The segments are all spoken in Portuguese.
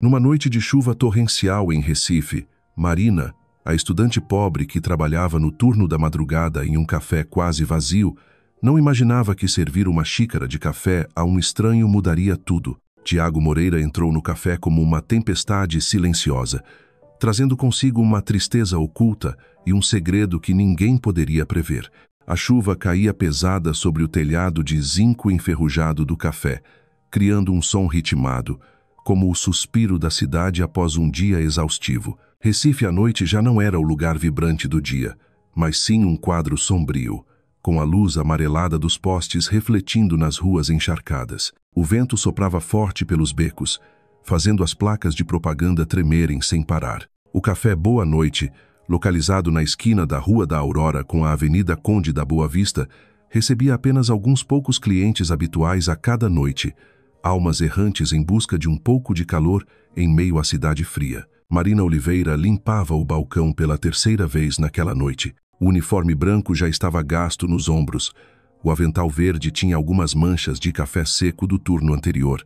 Numa noite de chuva torrencial em Recife, Marina, a estudante pobre que trabalhava no turno da madrugada em um café quase vazio, não imaginava que servir uma xícara de café a um estranho mudaria tudo. Tiago Moreira entrou no café como uma tempestade silenciosa, trazendo consigo uma tristeza oculta e um segredo que ninguém poderia prever. A chuva caía pesada sobre o telhado de zinco enferrujado do café, criando um som ritmado, como o suspiro da cidade após um dia exaustivo. Recife à noite já não era o lugar vibrante do dia, mas sim um quadro sombrio, com a luz amarelada dos postes refletindo nas ruas encharcadas. O vento soprava forte pelos becos, fazendo as placas de propaganda tremerem sem parar. O café Boa Noite, localizado na esquina da Rua da Aurora com a Avenida Conde da Boa Vista, recebia apenas alguns poucos clientes habituais a cada noite, almas errantes em busca de um pouco de calor em meio à cidade fria. Marina Oliveira limpava o balcão pela terceira vez naquela noite. O uniforme branco já estava gasto nos ombros. O avental verde tinha algumas manchas de café seco do turno anterior,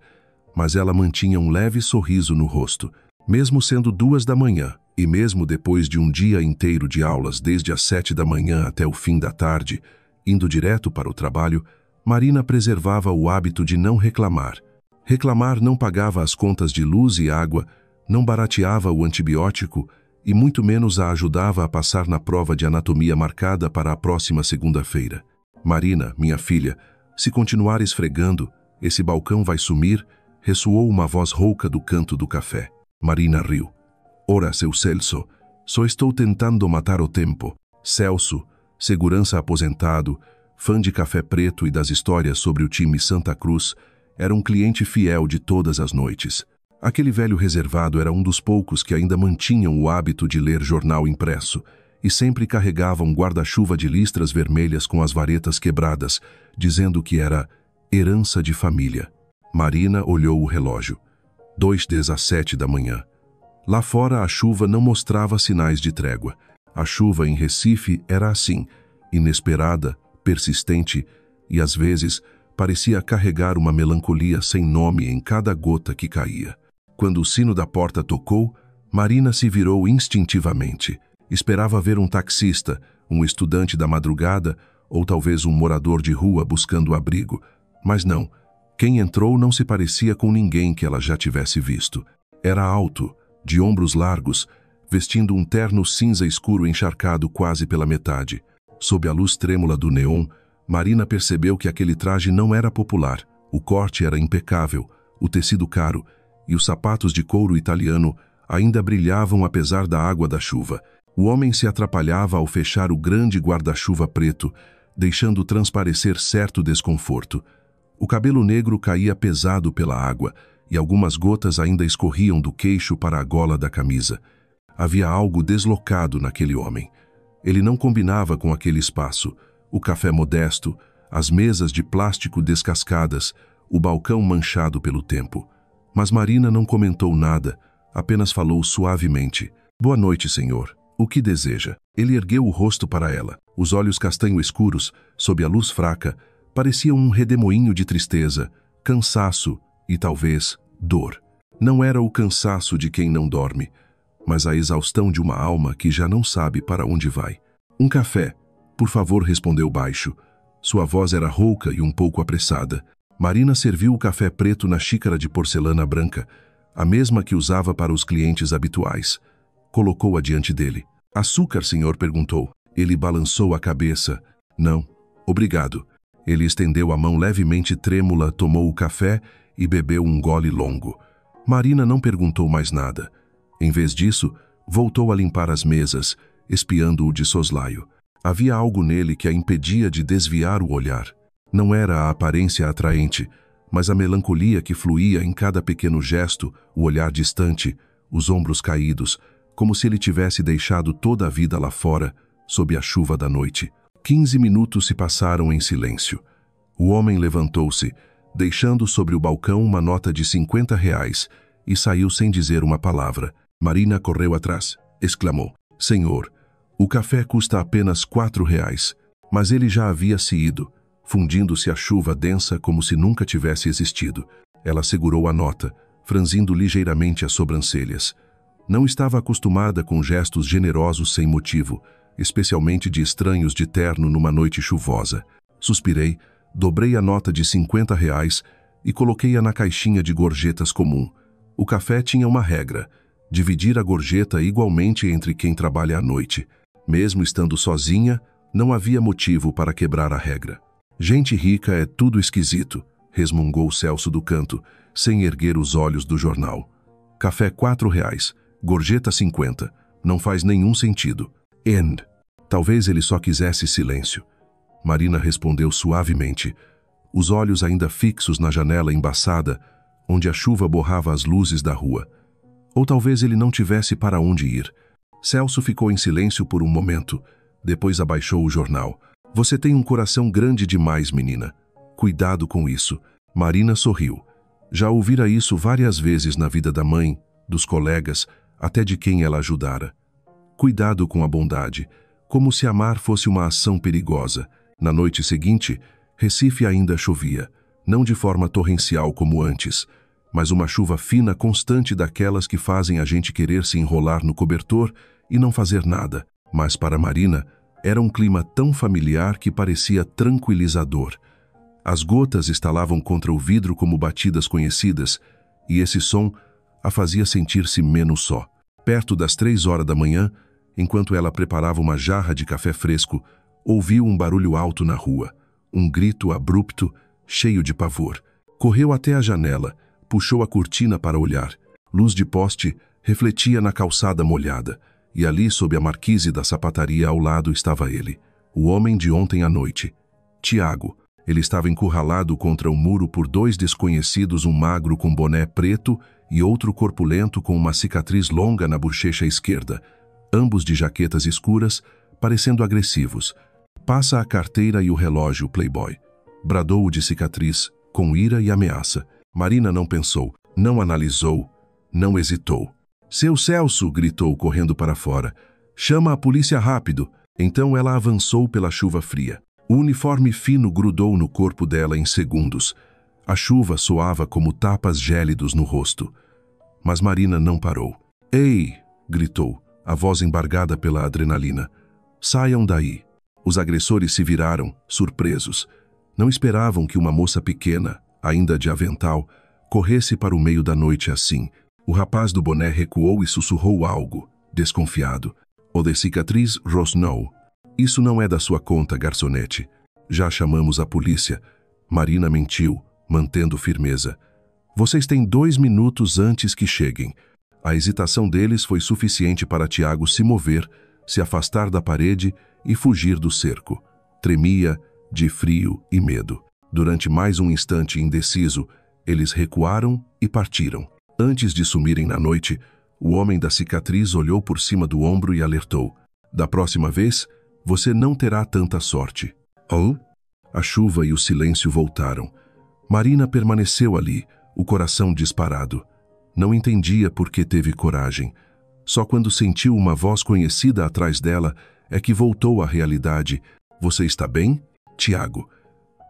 mas ela mantinha um leve sorriso no rosto. Mesmo sendo 2 da manhã, e mesmo depois de um dia inteiro de aulas desde as 7 da manhã até o fim da tarde, indo direto para o trabalho, Marina preservava o hábito de não reclamar. Reclamar não pagava as contas de luz e água, não barateava o antibiótico e muito menos a ajudava a passar na prova de anatomia marcada para a próxima segunda-feira. Marina, minha filha, se continuar esfregando, esse balcão vai sumir, ressoou uma voz rouca do canto do café. Marina riu. Ora, seu Celso, só estou tentando matar o tempo. Celso, segurança aposentado, fã de café preto e das histórias sobre o time Santa Cruz, era um cliente fiel de todas as noites. Aquele velho reservado era um dos poucos que ainda mantinham o hábito de ler jornal impresso e sempre carregava um guarda-chuva de listras vermelhas com as varetas quebradas, dizendo que era herança de família. Marina olhou o relógio. 2:17 da manhã. Lá fora a chuva não mostrava sinais de trégua. A chuva em Recife era assim, inesperada, persistente e, às vezes, parecia carregar uma melancolia sem nome em cada gota que caía. Quando o sino da porta tocou, Marina se virou instintivamente. Esperava ver um taxista, um estudante da madrugada ou talvez um morador de rua buscando abrigo. Mas não. Quem entrou não se parecia com ninguém que ela já tivesse visto. Era alto, de ombros largos, vestindo um terno cinza escuro encharcado quase pela metade. Sob a luz trêmula do neon, Marina percebeu que aquele traje não era popular. O corte era impecável, o tecido caro, e os sapatos de couro italiano ainda brilhavam apesar da água da chuva. O homem se atrapalhava ao fechar o grande guarda-chuva preto, deixando transparecer certo desconforto. O cabelo negro caía pesado pela água, e algumas gotas ainda escorriam do queixo para a gola da camisa. Havia algo deslocado naquele homem. Ele não combinava com aquele espaço. O café modesto, as mesas de plástico descascadas, o balcão manchado pelo tempo. Mas Marina não comentou nada, apenas falou suavemente. Boa noite, senhor. O que deseja? Ele ergueu o rosto para ela. Os olhos castanho escuros, sob a luz fraca, pareciam um redemoinho de tristeza, cansaço e, talvez, dor. Não era o cansaço de quem não dorme, mas a exaustão de uma alma que já não sabe para onde vai. Um café, por favor, respondeu baixo. Sua voz era rouca e um pouco apressada. Marina serviu o café preto na xícara de porcelana branca, a mesma que usava para os clientes habituais. Colocou-a diante dele. Açúcar, senhor? Perguntou. Ele balançou a cabeça. Não, obrigado. Ele estendeu a mão levemente trêmula, tomou o café e bebeu um gole longo. Marina não perguntou mais nada. Em vez disso, voltou a limpar as mesas, espiando-o de soslaio. Havia algo nele que a impedia de desviar o olhar. Não era a aparência atraente, mas a melancolia que fluía em cada pequeno gesto, o olhar distante, os ombros caídos, como se ele tivesse deixado toda a vida lá fora, sob a chuva da noite. 15 minutos se passaram em silêncio. O homem levantou-se, deixando sobre o balcão uma nota de R$ 50 e saiu sem dizer uma palavra. Marina correu atrás, exclamou. Senhor, o café custa apenas R$ 4, mas ele já havia se ido, fundindo-se a chuva densa como se nunca tivesse existido. Ela segurou a nota, franzindo ligeiramente as sobrancelhas. Não estava acostumada com gestos generosos sem motivo, especialmente de estranhos de terno numa noite chuvosa. Suspirei, dobrei a nota de R$ 50 e coloquei-a na caixinha de gorjetas comum. O café tinha uma regra: dividir a gorjeta igualmente entre quem trabalha à noite. Mesmo estando sozinha, não havia motivo para quebrar a regra. Gente rica é tudo esquisito, resmungou Celso do canto, sem erguer os olhos do jornal. Café R$ 4, gorjeta 50. Não faz nenhum sentido. End. Talvez ele só quisesse silêncio. Marina respondeu suavemente, os olhos ainda fixos na janela embaçada, onde a chuva borrava as luzes da rua. Ou talvez ele não tivesse para onde ir. Celso ficou em silêncio por um momento, depois abaixou o jornal. Você tem um coração grande demais, menina. Cuidado com isso. Marina sorriu. Já ouvira isso várias vezes na vida da mãe, dos colegas, até de quem ela ajudara. Cuidado com a bondade, como se amar fosse uma ação perigosa. Na noite seguinte, Recife ainda chovia, não de forma torrencial como antes, mas uma chuva fina constante daquelas que fazem a gente querer se enrolar no cobertor e não fazer nada. Mas para Marina, era um clima tão familiar que parecia tranquilizador. As gotas estalavam contra o vidro como batidas conhecidas, e esse som a fazia sentir-se menos só. Perto das 3 horas da manhã, enquanto ela preparava uma jarra de café fresco, ouviu um barulho alto na rua, um grito abrupto, cheio de pavor. Correu até a janela, puxou a cortina para olhar. Luz de poste refletia na calçada molhada, e ali, sob a marquise da sapataria ao lado, estava ele, o homem de ontem à noite. Tiago. Ele estava encurralado contra o muro por 2 desconhecidos, um magro com boné preto e outro corpulento com uma cicatriz longa na bochecha esquerda, ambos de jaquetas escuras, parecendo agressivos. Passa a carteira e o relógio, playboy. Bradou o de cicatriz, com ira e ameaça. Marina não pensou, não analisou, não hesitou. Seu Celso, gritou correndo para fora. Chama a polícia rápido. Então ela avançou pela chuva fria. O uniforme fino grudou no corpo dela em segundos. A chuva soava como tapas gélidos no rosto. Mas Marina não parou. Ei! Gritou, a voz embargada pela adrenalina. Saiam daí. Os agressores se viraram, surpresos. Não esperavam que uma moça pequena, ainda de avental, corresse para o meio da noite assim. O rapaz do boné recuou e sussurrou algo, desconfiado. O de cicatriz rosnou. Isso não é da sua conta, garçonete. Já chamamos a polícia. Marina mentiu, mantendo firmeza. Vocês têm 2 minutos antes que cheguem. A hesitação deles foi suficiente para Tiago se mover, se afastar da parede e fugir do cerco. Tremia de frio e medo. Durante mais um instante indeciso, eles recuaram e partiram. Antes de sumirem na noite, o homem da cicatriz olhou por cima do ombro e alertou. Da próxima vez, você não terá tanta sorte. Oh? A chuva e o silêncio voltaram. Marina permaneceu ali, o coração disparado. Não entendia por que teve coragem. Só quando sentiu uma voz conhecida atrás dela é que voltou à realidade. Você está bem? Tiago.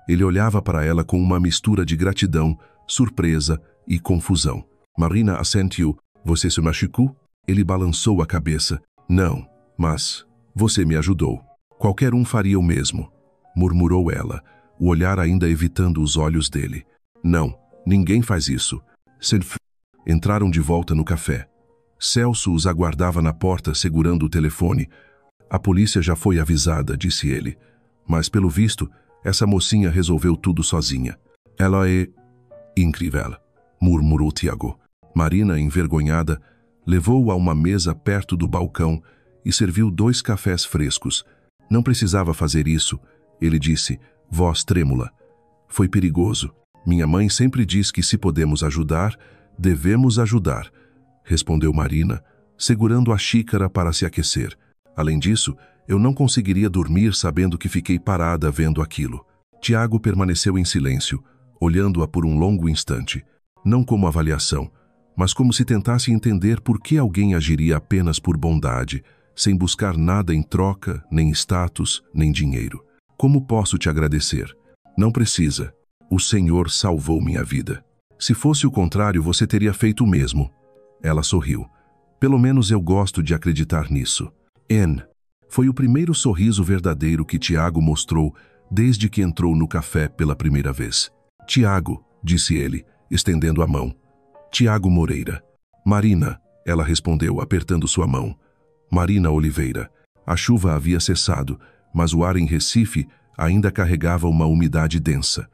Ele olhava para ela com uma mistura de gratidão, surpresa e confusão. Marina assentiu. Você se machucou? Ele balançou a cabeça. Não, mas você me ajudou. Qualquer um faria o mesmo, murmurou ela, o olhar ainda evitando os olhos dele. Não, ninguém faz isso. Entraram de volta no café. Celso os aguardava na porta segurando o telefone. A polícia já foi avisada, disse ele. Mas, pelo visto, essa mocinha resolveu tudo sozinha. Ela é incrível, murmurou Tiago. Marina, envergonhada, levou-o a uma mesa perto do balcão e serviu 2 cafés frescos. Não precisava fazer isso, ele disse, voz trêmula. Foi perigoso. Minha mãe sempre diz que se podemos ajudar, devemos ajudar, respondeu Marina, segurando a xícara para se aquecer. Além disso, eu não conseguiria dormir sabendo que fiquei parada vendo aquilo. Tiago permaneceu em silêncio, olhando-a por um longo instante, não como avaliação, mas como se tentasse entender por que alguém agiria apenas por bondade, sem buscar nada em troca, nem status, nem dinheiro. Como posso te agradecer? Não precisa. O Senhor salvou minha vida. Se fosse o contrário, você teria feito o mesmo. Ela sorriu. Pelo menos eu gosto de acreditar nisso. Anne. Foi o primeiro sorriso verdadeiro que Tiago mostrou desde que entrou no café pela primeira vez. Tiago, disse ele, estendendo a mão. Tiago Moreira. Marina, ela respondeu, apertando sua mão. Marina Oliveira. A chuva havia cessado, mas o ar em Recife ainda carregava uma umidade densa.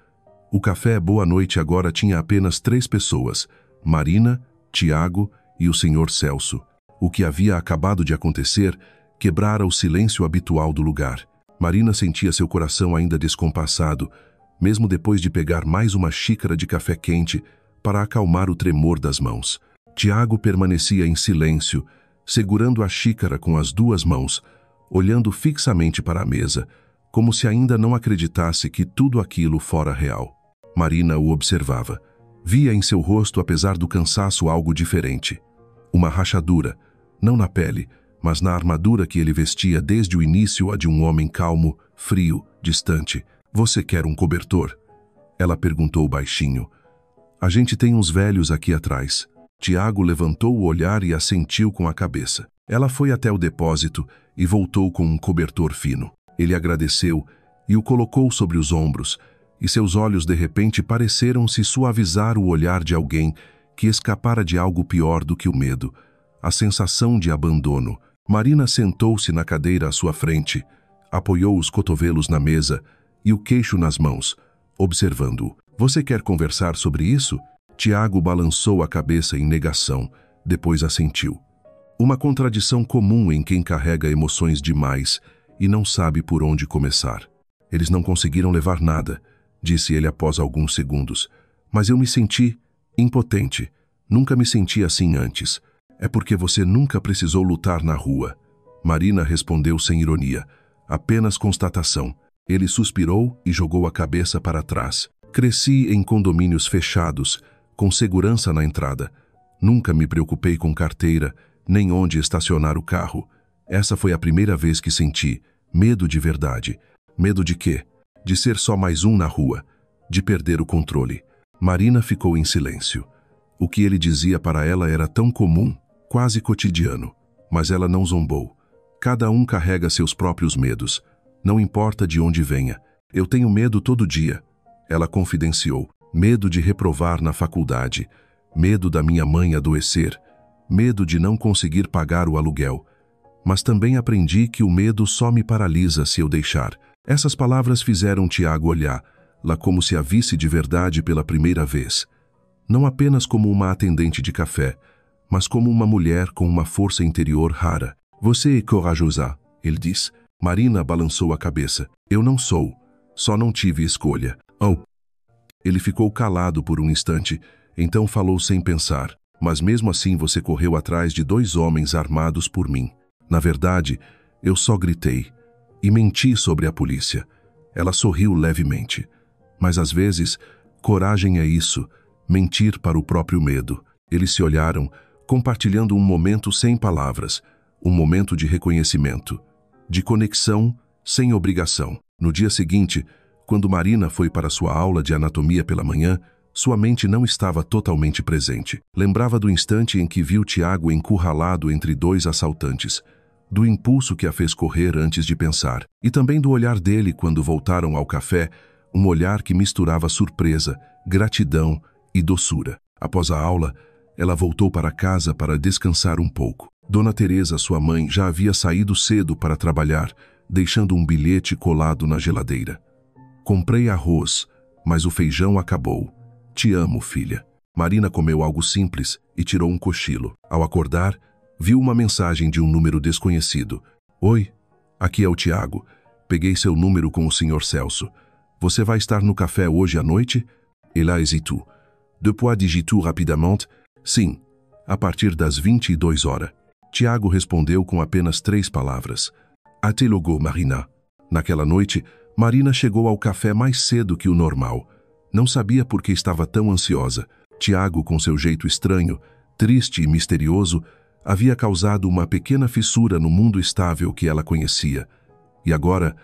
O café Boa Noite agora tinha apenas 3 pessoas, Marina, Tiago e o Sr. Celso. O que havia acabado de acontecer quebrara o silêncio habitual do lugar. Marina sentia seu coração ainda descompassado, mesmo depois de pegar mais uma xícara de café quente para acalmar o tremor das mãos. Tiago permanecia em silêncio, segurando a xícara com as 2 mãos, olhando fixamente para a mesa, como se ainda não acreditasse que tudo aquilo fora real. Marina o observava. Via em seu rosto, apesar do cansaço, algo diferente. Uma rachadura, não na pele, mas na armadura que ele vestia desde o início, a de um homem calmo, frio, distante. Você quer um cobertor? Ela perguntou baixinho. A gente tem uns velhos aqui atrás. Tiago levantou o olhar e assentiu com a cabeça. Ela foi até o depósito e voltou com um cobertor fino. Ele agradeceu e o colocou sobre os ombros, e seus olhos de repente pareceram se suavizar o olhar de alguém que escapara de algo pior do que o medo, a sensação de abandono. Marina sentou-se na cadeira à sua frente, apoiou os cotovelos na mesa e o queixo nas mãos, observando-o. Você quer conversar sobre isso? Tiago balançou a cabeça em negação, depois assentiu. Uma contradição comum em quem carrega emoções demais e não sabe por onde começar. Eles não conseguiram levar nada, disse ele após alguns segundos, mas eu me senti impotente. Nunca me senti assim antes. É porque você nunca precisou lutar na rua. Marina respondeu sem ironia, apenas constatação. Ele suspirou e jogou a cabeça para trás. Cresci em condomínios fechados, com segurança na entrada. Nunca me preocupei com carteira, nem onde estacionar o carro. Essa foi a primeira vez que senti medo de verdade. Medo de quê? De ser só mais um na rua, de perder o controle. Marina ficou em silêncio. O que ele dizia para ela era tão comum, quase cotidiano, mas ela não zombou. Cada um carrega seus próprios medos, não importa de onde venha. Eu tenho medo todo dia, ela confidenciou. Medo de reprovar na faculdade, medo da minha mãe adoecer, medo de não conseguir pagar o aluguel. Mas também aprendi que o medo só me paralisa se eu deixar. Essas palavras fizeram Tiago olhá-la como se a visse de verdade pela primeira vez. Não apenas como uma atendente de café, mas como uma mulher com uma força interior rara. Você é corajosa, ele disse. Marina balançou a cabeça. Eu não sou, só não tive escolha. Oh. Ele ficou calado por um instante, então falou sem pensar. Mas mesmo assim você correu atrás de 2 homens armados por mim. Na verdade, eu só gritei e menti sobre a polícia. Ela sorriu levemente. Mas às vezes, coragem é isso, mentir para o próprio medo. Eles se olharam, compartilhando um momento sem palavras, um momento de reconhecimento, de conexão sem obrigação. No dia seguinte, quando Marina foi para sua aula de anatomia pela manhã, sua mente não estava totalmente presente. Lembrava do instante em que viu Tiago encurralado entre 2 assaltantes, do impulso que a fez correr antes de pensar, e também do olhar dele quando voltaram ao café, um olhar que misturava surpresa, gratidão e doçura. Após a aula, ela voltou para casa para descansar um pouco. Dona Teresa, sua mãe, já havia saído cedo para trabalhar, deixando um bilhete colado na geladeira. Comprei arroz, mas o feijão acabou. Te amo, filha. Marina comeu algo simples e tirou um cochilo. Ao acordar, viu uma mensagem de um número desconhecido. Oi, aqui é o Tiago. Peguei seu número com o Sr. Celso. Você vai estar no café hoje à noite? Ela hesitou. Depois digitou rapidamente. Sim, a partir das 22 horas. Tiago respondeu com apenas 3 palavras. Até logo, Marina. Naquela noite, Marina chegou ao café mais cedo que o normal. Não sabia por que estava tão ansiosa. Tiago, com seu jeito estranho, triste e misterioso, havia causado uma pequena fissura no mundo estável que ela conhecia. E agora,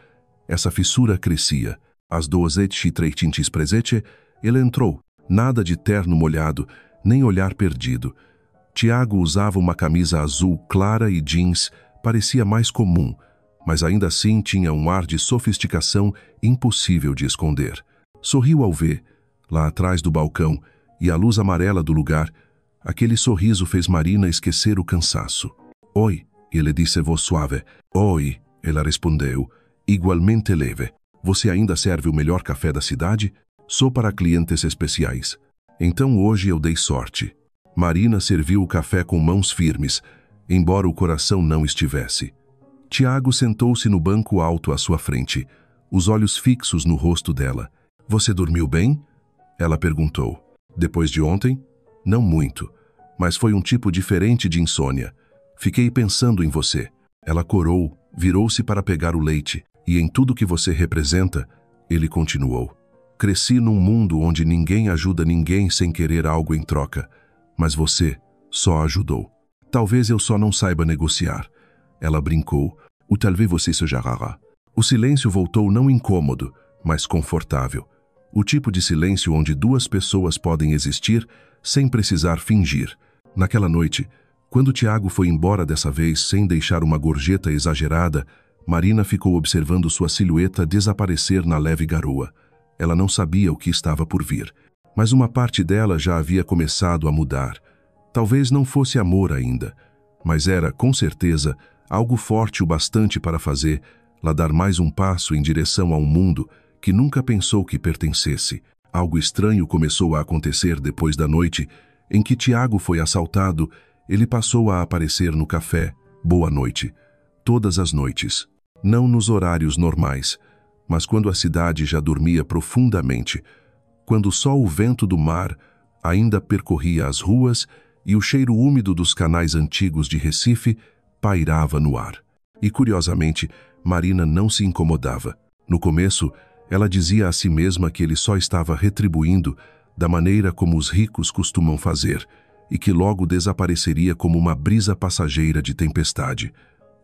essa fissura crescia. Às 12h13 presente, ele entrou, Nada de terno molhado, nem olhar perdido. Tiago usava uma camisa azul clara e jeans, parecia mais comum, mas ainda assim tinha um ar de sofisticação impossível de esconder. Sorriu ao ver, lá atrás do balcão, e a luz amarela do lugar. Aquele sorriso fez Marina esquecer o cansaço. «Oi», ele disse voz suave. «Oi», ela respondeu, igualmente leve. «Você ainda serve o melhor café da cidade? Só para clientes especiais. Então hoje eu dei sorte». Marina serviu o café com mãos firmes, embora o coração não estivesse. Tiago sentou-se no banco alto à sua frente, os olhos fixos no rosto dela. «Você dormiu bem?» Ela perguntou. «Depois de ontem?» «Não muito, mas foi um tipo diferente de insônia. Fiquei pensando em você». Ela corou, virou-se para pegar o leite. «E em tudo que você representa», ele continuou. «Cresci num mundo onde ninguém ajuda ninguém sem querer algo em troca. Mas você só ajudou. Talvez eu só não saiba negociar». Ela brincou. «Ou talvez você seja rara». O silêncio voltou não incômodo, mas confortável. O tipo de silêncio onde duas pessoas podem existir sem precisar fingir. Naquela noite, quando Tiago foi embora dessa vez sem deixar uma gorjeta exagerada, Marina ficou observando sua silhueta desaparecer na leve garoa. Ela não sabia o que estava por vir, mas uma parte dela já havia começado a mudar. Talvez não fosse amor ainda, mas era, com certeza, algo forte o bastante para fazê-la dar mais um passo em direção a um mundo que nunca pensou que pertencesse. Algo estranho começou a acontecer depois da noite em que Tiago foi assaltado. Ele passou a aparecer no café, boa noite, todas as noites. Não nos horários normais, mas quando a cidade já dormia profundamente, quando só o vento do mar ainda percorria as ruas e o cheiro úmido dos canais antigos de Recife pairava no ar. E, curiosamente, Marina não se incomodava. No começo, ela dizia a si mesma que ele só estava retribuindo da maneira como os ricos costumam fazer e que logo desapareceria como uma brisa passageira de tempestade.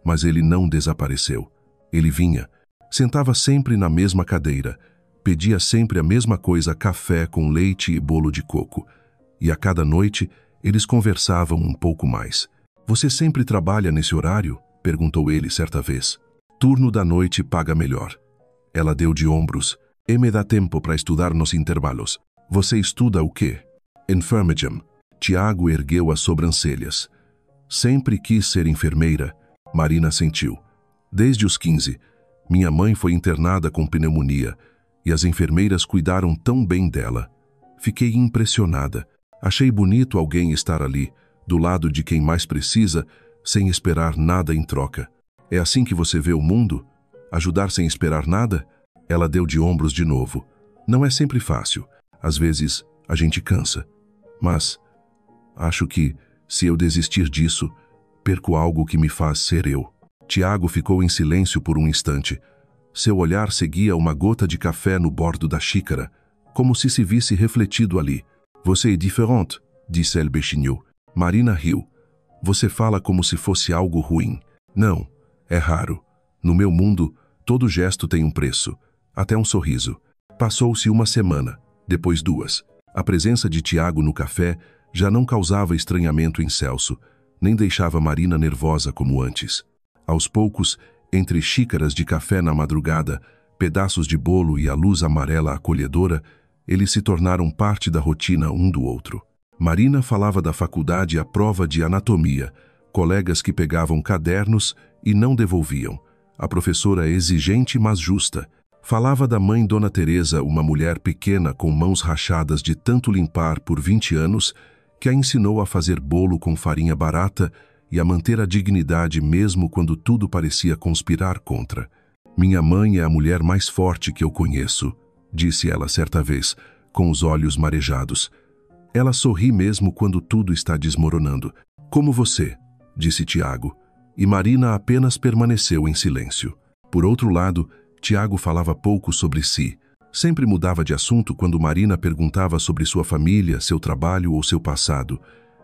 Mas ele não desapareceu. Ele vinha, sentava sempre na mesma cadeira, pedia sempre a mesma coisa, café com leite e bolo de coco. E a cada noite, eles conversavam um pouco mais. «Você sempre trabalha nesse horário?» perguntou ele certa vez. «Turno da noite paga melhor». Ela deu de ombros. «E me dá tempo para estudar nos intervalos». «Você estuda o quê?» «Enfermagem». Tiago ergueu as sobrancelhas. «Sempre quis ser enfermeira». Marina sentiu. «Desde os 15. Minha mãe foi internada com pneumonia e as enfermeiras cuidaram tão bem dela. Fiquei impressionada. Achei bonito alguém estar ali, do lado de quem mais precisa, sem esperar nada em troca. É assim que você vê o mundo? Ajudar sem esperar nada?» Ela deu de ombros de novo. «Não é sempre fácil. Às vezes, a gente cansa. Mas acho que, se eu desistir disso, perco algo que me faz ser eu». Tiago ficou em silêncio por um instante. Seu olhar seguia uma gota de café no bordo da xícara, como se visse refletido ali. «Você é diferente», disse ele baixinho. Marina riu. «Você fala como se fosse algo ruim». «Não, é raro. No meu mundo, todo gesto tem um preço, até um sorriso». Passou-se uma semana, depois 2. A presença de Tiago no café já não causava estranhamento em Celso, nem deixava Marina nervosa como antes. Aos poucos, entre xícaras de café na madrugada, pedaços de bolo e a luz amarela acolhedora, eles se tornaram parte da rotina um do outro. Marina falava da faculdade à prova de anatomia, colegas que pegavam cadernos e não devolviam, a professora exigente mas justa. Falava da mãe Dona Teresa, uma mulher pequena com mãos rachadas de tanto limpar por 20 anos, que a ensinou a fazer bolo com farinha barata e a manter a dignidade mesmo quando tudo parecia conspirar contra. «Minha mãe é a mulher mais forte que eu conheço», disse ela certa vez, com os olhos marejados. Ela sorri mesmo quando tudo está desmoronando. «Como você», disse Tiago, e Marina apenas permaneceu em silêncio. Por outro lado, Tiago falava pouco sobre si. Sempre mudava de assunto quando Marina perguntava sobre sua família, seu trabalho ou seu passado.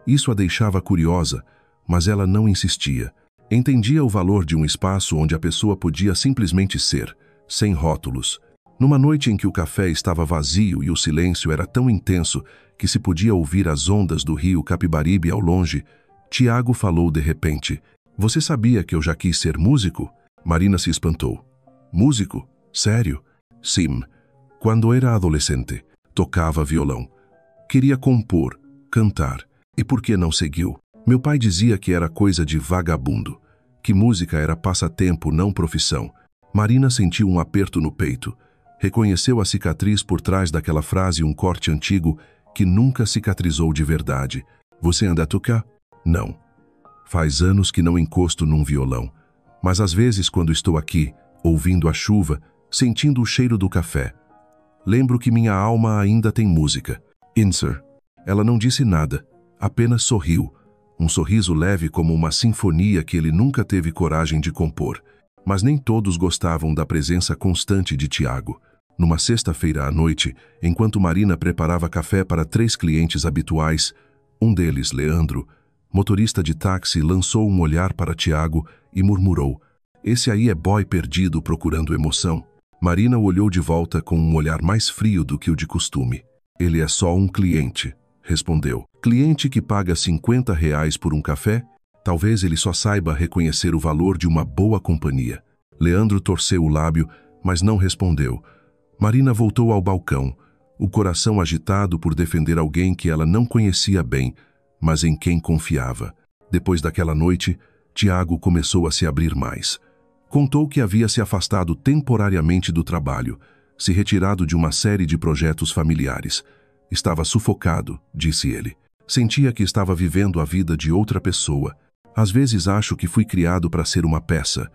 Isso a deixava curiosa, mas ela não insistia. Entendia o valor de um espaço onde a pessoa podia simplesmente ser, sem rótulos. Numa noite em que o café estava vazio e o silêncio era tão intenso que se podia ouvir as ondas do rio Capibaribe ao longe, Tiago falou de repente: "Você sabia que eu já quis ser músico?" Marina se espantou. "Músico? Sério?" "Sim. Quando era adolescente, tocava violão. Queria compor, cantar. E por que não seguiu? Meu pai dizia que era coisa de vagabundo, que música era passatempo, não profissão." Marina sentiu um aperto no peito. Reconheceu a cicatriz por trás daquela frase, um corte antigo que nunca cicatrizou de verdade. "Você anda a tocar?" "Não. Faz anos que não encosto num violão. Mas às vezes, quando estou aqui, ouvindo a chuva, sentindo o cheiro do café, lembro que minha alma ainda tem música." "Insir." Ela não disse nada, apenas sorriu. Um sorriso leve como uma sinfonia que ele nunca teve coragem de compor. Mas nem todos gostavam da presença constante de Tiago. Numa sexta-feira à noite, enquanto Marina preparava café para 3 clientes habituais, um deles, Leandro, motorista de táxi, lançou um olhar para Tiago e murmurou: "Esse aí é boy perdido procurando emoção." Marina o olhou de volta com um olhar mais frio do que o de costume. "Ele é só um cliente", respondeu. "Cliente que paga R$ 50 por um café? Talvez ele só saiba reconhecer o valor de uma boa companhia." Leandro torceu o lábio, mas não respondeu. Marina voltou ao balcão, o coração agitado por defender alguém que ela não conhecia bem, mas em quem confiava. Depois daquela noite, Tiago começou a se abrir mais. Contou que havia se afastado temporariamente do trabalho, se retirado de uma série de projetos familiares. Estava sufocado, disse ele. Sentia que estava vivendo a vida de outra pessoa. "Às vezes acho que fui criado para ser uma peça,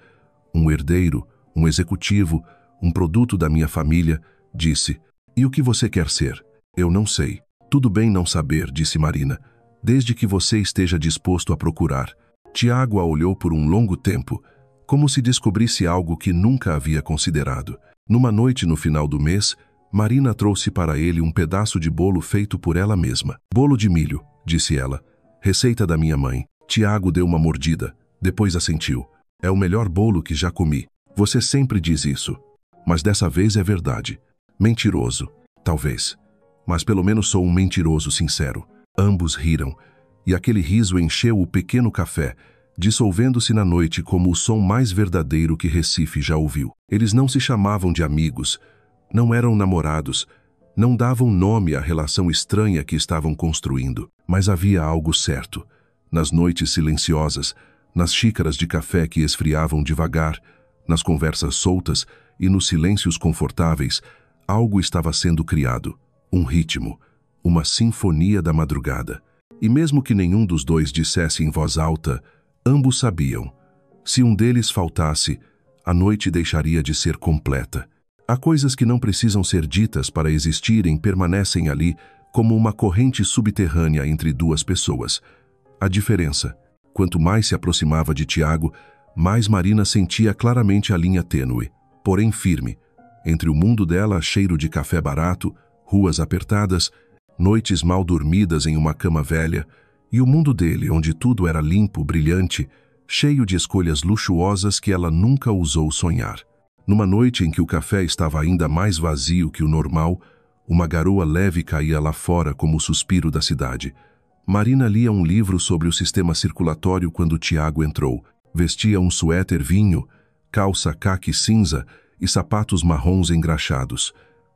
um herdeiro, um executivo, um produto da minha família", disse. "E o que você quer ser?" "Eu não sei." "Tudo bem não saber", disse Marina, "desde que você esteja disposto a procurar." Tiago a olhou por um longo tempo, como se descobrisse algo que nunca havia considerado. Numa noite no final do mês, Marina trouxe para ele um pedaço de bolo feito por ela mesma. "Bolo de milho", disse ela. "Receita da minha mãe." Tiago deu uma mordida, depois assentiu. "É o melhor bolo que já comi." "Você sempre diz isso." "Mas dessa vez é verdade." "Mentiroso." "Talvez. Mas pelo menos sou um mentiroso sincero." Ambos riram, e aquele riso encheu o pequeno café, dissolvendo-se na noite como o som mais verdadeiro que Recife já ouviu. Eles não se chamavam de amigos, não eram namorados, não davam nome à relação estranha que estavam construindo, mas havia algo certo. Nas noites silenciosas, nas xícaras de café que esfriavam devagar, nas conversas soltas e nos silêncios confortáveis, algo estava sendo criado, um ritmo, uma sinfonia da madrugada. E mesmo que nenhum dos dois dissesse em voz alta, ambos sabiam. Se um deles faltasse, a noite deixaria de ser completa. Há coisas que não precisam ser ditas para existirem, permanecem ali como uma corrente subterrânea entre duas pessoas. A diferença: quanto mais se aproximava de Tiago, mais Marina sentia claramente a linha tênue, porém firme, entre o mundo dela, cheiro de café barato, ruas apertadas, noites mal dormidas em uma cama velha, e o mundo dele, onde tudo era limpo, brilhante, cheio de escolhas luxuosas que ela nunca ousou sonhar. Numa noite em que o café estava ainda mais vazio que o normal, uma garoa leve caía lá fora como o suspiro da cidade. Marina lia um livro sobre o sistema circulatório quando Tiago entrou. Vestia um suéter vinho, calça caqui cinza e sapatos marrons engraxados.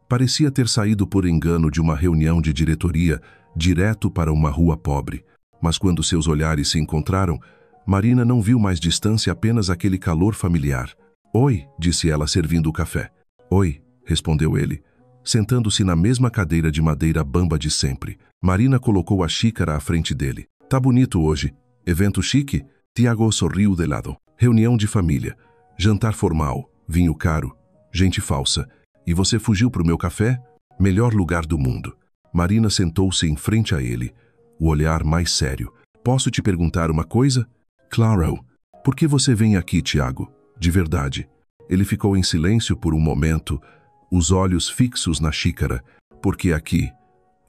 Parecia ter saído por engano de uma reunião de diretoria direto para uma rua pobre. Mas quando seus olhares se encontraram, Marina não viu mais distância, apenas aquele calor familiar. "Oi", disse ela servindo o café. "Oi", respondeu ele, sentando-se na mesma cadeira de madeira bamba de sempre. Marina colocou a xícara à frente dele. "Tá bonito hoje. Evento chique?" Tiago sorriu de lado. "Reunião de família. Jantar formal. Vinho caro. Gente falsa. E você fugiu pro meu café? Melhor lugar do mundo." Marina sentou-se em frente a ele, o olhar mais sério. "Posso te perguntar uma coisa?" "Claro." "Por que você vem aqui, Tiago? De verdade." Ele ficou em silêncio por um momento, os olhos fixos na xícara. "Porque aqui,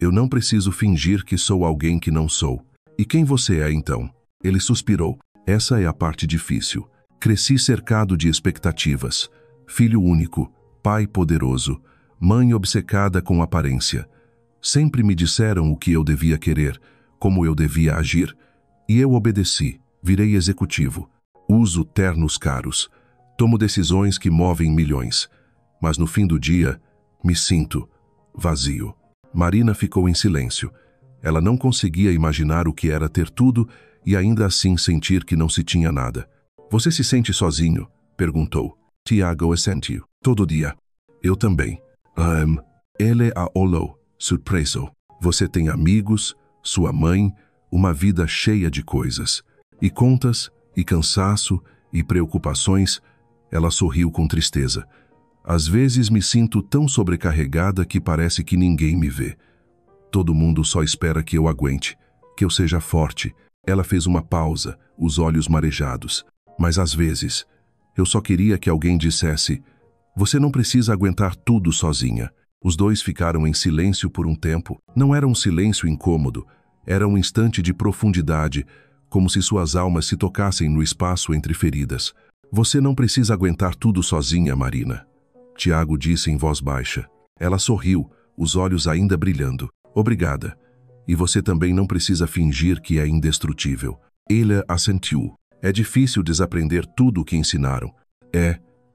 eu não preciso fingir que sou alguém que não sou." "E quem você é, então?" Ele suspirou. "Essa é a parte difícil. Cresci cercado de expectativas. Filho único, pai poderoso, mãe obcecada com aparência. Sempre me disseram o que eu devia querer, como eu devia agir, e eu obedeci, virei executivo. Uso ternos caros, tomo decisões que movem milhões, mas no fim do dia, me sinto vazio. Marina ficou em silêncio. Ela não conseguia imaginar o que era ter tudo e ainda assim sentir que não se tinha nada. Você se sente sozinho? Perguntou. Tiago assentiu. Todo dia. Eu também. Ele a olhou, surpreso. Você tem amigos, sua mãe, uma vida cheia de coisas. E contas, e cansaço, e preocupações. Ela sorriu com tristeza. Às vezes me sinto tão sobrecarregada que parece que ninguém me vê. Todo mundo só espera que eu aguente, que eu seja forte. Ela fez uma pausa, os olhos marejados. Mas às vezes, eu só queria que alguém dissesse: você não precisa aguentar tudo sozinha. Os dois ficaram em silêncio por um tempo. Não era um silêncio incômodo, era um instante de profundidade, como se suas almas se tocassem no espaço entre feridas. Você não precisa aguentar tudo sozinha, Marina. Tiago disse em voz baixa. Ela sorriu, os olhos ainda brilhando. Obrigada. E você também não precisa fingir que é indestrutível. Ele assentiu. É difícil desaprender tudo o que ensinaram.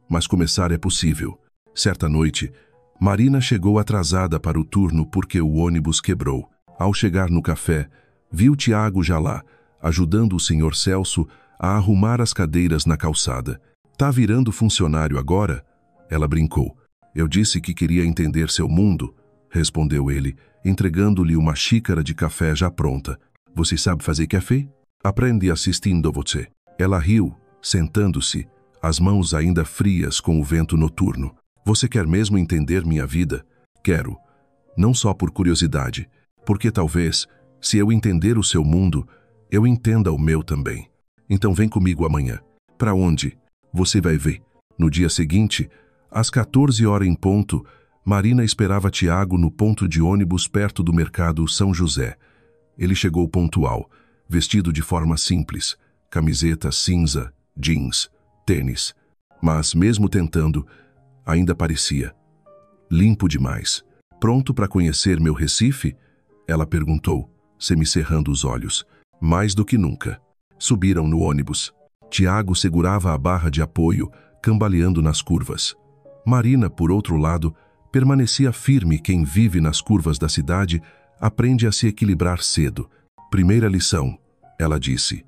Mas começar é possível. Certa noite, Marina chegou atrasada para o turno porque o ônibus quebrou. Ao chegar no café, viu Tiago já lá, ajudando o Sr. Celso a arrumar as cadeiras na calçada. Tá virando funcionário agora? Ela brincou. Eu disse que queria entender seu mundo, respondeu ele, entregando-lhe uma xícara de café já pronta. Você sabe fazer café? Aprende assistindo você. Ela riu, sentando-se, as mãos ainda frias com o vento noturno. Você quer mesmo entender minha vida? Quero. Não só por curiosidade, porque talvez, se eu entender o seu mundo, eu entenda o meu também. Então vem comigo amanhã. Para onde? Você vai ver. No dia seguinte, às 14 horas em ponto, Marina esperava Tiago no ponto de ônibus perto do mercado São José. Ele chegou pontual, vestido de forma simples, camiseta cinza, jeans, tênis. Mas, mesmo tentando, ainda parecia limpo demais. Pronto para conhecer meu Recife? Ela perguntou, semicerrando os olhos. Mais do que nunca. Subiram no ônibus. Tiago segurava a barra de apoio, cambaleando nas curvas. Marina, por outro lado, permanecia firme. Quem vive nas curvas da cidade aprende a se equilibrar cedo. Primeira lição, ela disse.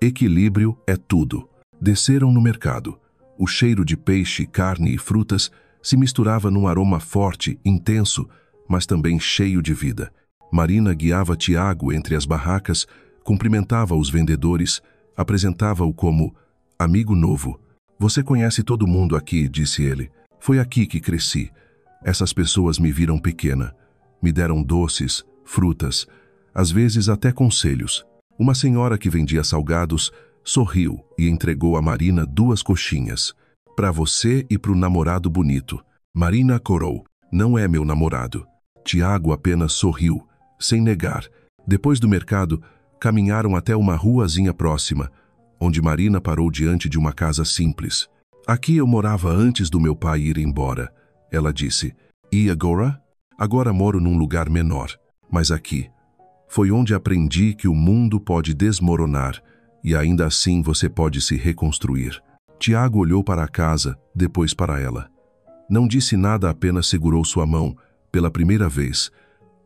Equilíbrio é tudo. Desceram no mercado. O cheiro de peixe, carne e frutas se misturava num aroma forte, intenso, mas também cheio de vida. Marina guiava Tiago entre as barracas, cumprimentava os vendedores, apresentava-o como amigo novo. Você conhece todo mundo aqui, disse ele. Foi aqui que cresci. Essas pessoas me viram pequena. Me deram doces, frutas, às vezes até conselhos. Uma senhora que vendia salgados sorriu e entregou a Marina 2 coxinhas. Para você e para o namorado bonito. Marina corou. Não é meu namorado. Tiago apenas sorriu, sem negar. Depois do mercado, caminharam até uma ruazinha próxima, onde Marina parou diante de uma casa simples. Aqui eu morava antes do meu pai ir embora, ela disse. E agora? Agora moro num lugar menor, mas aqui. Foi onde aprendi que o mundo pode desmoronar e ainda assim você pode se reconstruir. Tiago olhou para a casa, depois para ela. Não disse nada, apenas segurou sua mão, pela primeira vez,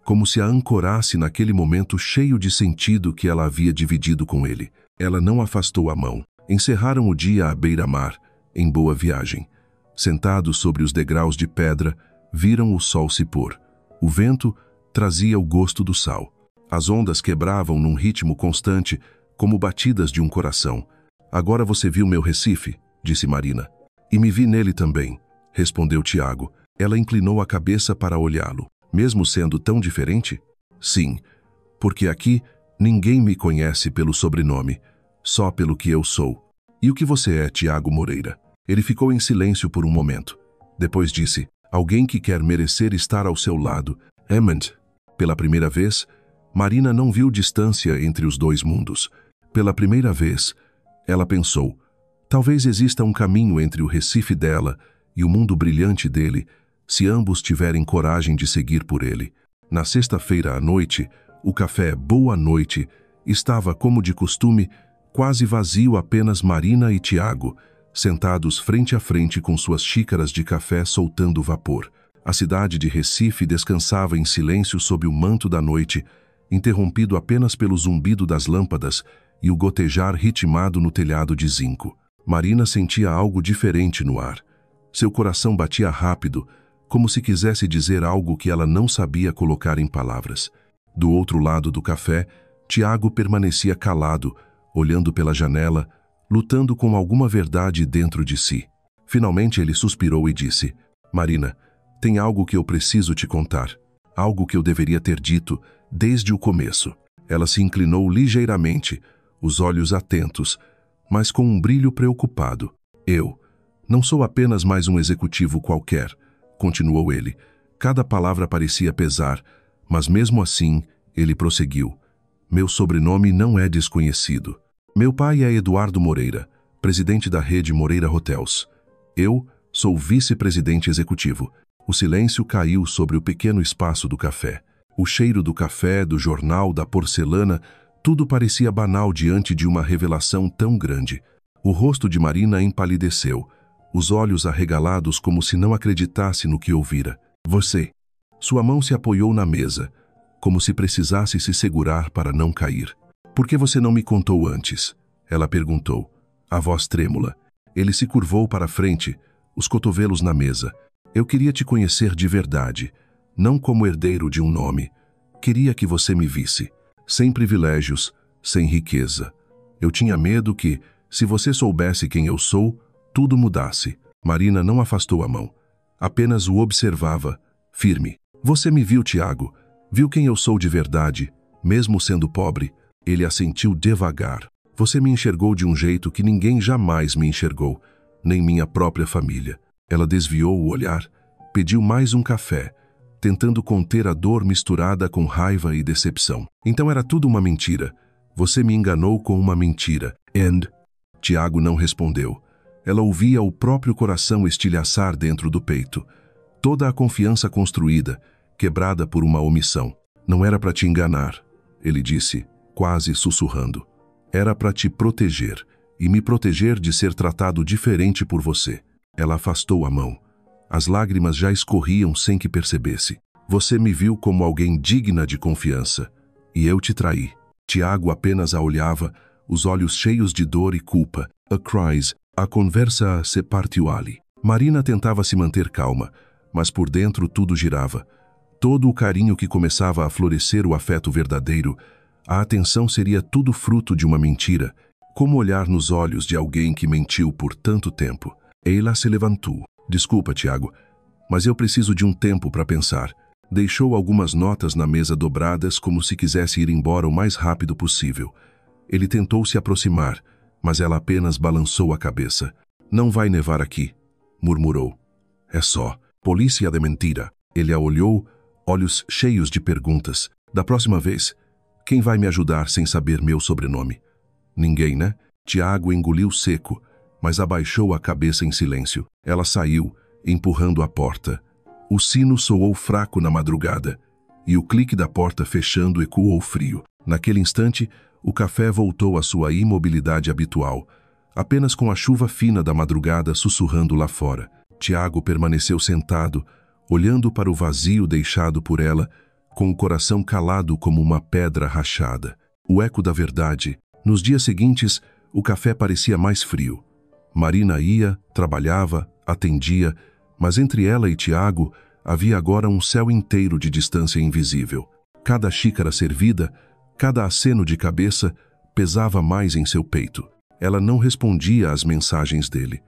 como se a ancorasse naquele momento cheio de sentido que ela havia dividido com ele. Ela não afastou a mão. Encerraram o dia à beira-mar, em boa viagem. Sentados sobre os degraus de pedra, viram o sol se pôr. O vento trazia o gosto do sal. As ondas quebravam num ritmo constante, como batidas de um coração. Agora você viu meu Recife, disse Marina. E me vi nele também, respondeu Tiago. Ela inclinou a cabeça para olhá-lo. Mesmo sendo tão diferente? Sim, porque aqui ninguém me conhece pelo sobrenome, só pelo que eu sou. E o que você é, Tiago Moreira? Ele ficou em silêncio por um momento. Depois disse, alguém que quer merecer estar ao seu lado. Emmett. Pela primeira vez, Marina não viu distância entre os dois mundos. Pela primeira vez, ela pensou, talvez exista um caminho entre o Recife dela e o mundo brilhante dele, se ambos tiverem coragem de seguir por ele. Na sexta-feira à noite, o café Boa Noite estava, como de costume, quase vazio, apenas Marina e Tiago, sentados frente a frente com suas xícaras de café soltando vapor. A cidade de Recife descansava em silêncio sob o manto da noite, interrompido apenas pelo zumbido das lâmpadas e o gotejar ritmado no telhado de zinco. Marina sentia algo diferente no ar. Seu coração batia rápido, como se quisesse dizer algo que ela não sabia colocar em palavras. Do outro lado do café, Tiago permanecia calado, olhando pela janela, lutando com alguma verdade dentro de si. Finalmente ele suspirou e disse: Marina, tem algo que eu preciso te contar. Algo que eu deveria ter dito desde o começo. Ela se inclinou ligeiramente, os olhos atentos, mas com um brilho preocupado. Eu não sou apenas mais um executivo qualquer, continuou ele. Cada palavra parecia pesar, mas mesmo assim ele prosseguiu. Meu sobrenome não é desconhecido. Meu pai é Eduardo Moreira, presidente da rede Moreira Hotels. Eu sou vice-presidente executivo. O silêncio caiu sobre o pequeno espaço do café. O cheiro do café, do jornal, da porcelana, tudo parecia banal diante de uma revelação tão grande. O rosto de Marina empalideceu, os olhos arregalados como se não acreditasse no que ouvira. Você. Sua mão se apoiou na mesa, como se precisasse se segurar para não cair. Por que você não me contou antes? Ela perguntou, a voz trêmula. Ele se curvou para frente, os cotovelos na mesa. Eu queria te conhecer de verdade, não como herdeiro de um nome. Queria que você me visse, sem privilégios, sem riqueza. Eu tinha medo que, se você soubesse quem eu sou, tudo mudasse. Marina não afastou a mão, apenas o observava, firme. Você me viu, Tiago, viu quem eu sou de verdade, mesmo sendo pobre. Ele assentiu devagar. Você me enxergou de um jeito que ninguém jamais me enxergou, nem minha própria família. Ela desviou o olhar, pediu mais um café, tentando conter a dor misturada com raiva e decepção. Então era tudo uma mentira. Você me enganou com uma mentira. Tiago não respondeu. Ela ouvia o próprio coração estilhaçar dentro do peito. Toda a confiança construída, quebrada por uma omissão. Não era para te enganar, ele disse, quase sussurrando. Era para te proteger, e me proteger de ser tratado diferente por você. Ela afastou a mão. As lágrimas já escorriam sem que percebesse. Você me viu como alguém digna de confiança, e eu te traí. Tiago apenas a olhava, os olhos cheios de dor e culpa. A conversa se partiu ali. Marina tentava se manter calma, mas por dentro tudo girava. Todo o carinho que começava a florescer, o afeto verdadeiro, a atenção seria tudo fruto de uma mentira. Como olhar nos olhos de alguém que mentiu por tanto tempo? Ela se levantou. Desculpa, Tiago, mas eu preciso de um tempo para pensar. Deixou algumas notas na mesa dobradas como se quisesse ir embora o mais rápido possível. Ele tentou se aproximar, mas ela apenas balançou a cabeça. Não vai nevar aqui, murmurou. É só polícia de mentira. Ele a olhou, olhos cheios de perguntas. Da próxima vez, quem vai me ajudar sem saber meu sobrenome? Ninguém, né? Tiago engoliu seco, mas abaixou a cabeça em silêncio. Ela saiu, empurrando a porta. O sino soou fraco na madrugada, e o clique da porta fechando ecoou frio. Naquele instante, o café voltou à sua imobilidade habitual, apenas com a chuva fina da madrugada sussurrando lá fora. Tiago permaneceu sentado, olhando para o vazio deixado por ela, com o coração calado como uma pedra rachada. O eco da verdade. Nos dias seguintes, o café parecia mais frio. Marina ia, trabalhava, atendia, mas entre ela e Tiago havia agora um céu inteiro de distância invisível. Cada xícara servida, cada aceno de cabeça, pesava mais em seu peito. Ela não respondia às mensagens dele.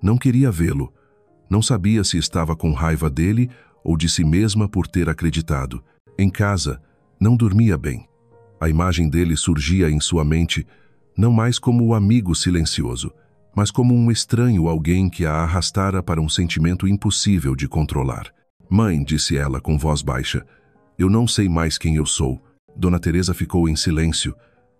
Não queria vê-lo. Não sabia se estava com raiva dele ou de si mesma por ter acreditado. Em casa, não dormia bem. A imagem dele surgia em sua mente, não mais como o amigo silencioso, mas como um estranho, alguém que a arrastara para um sentimento impossível de controlar. Mãe, disse ela com voz baixa, eu não sei mais quem eu sou. Dona Teresa ficou em silêncio.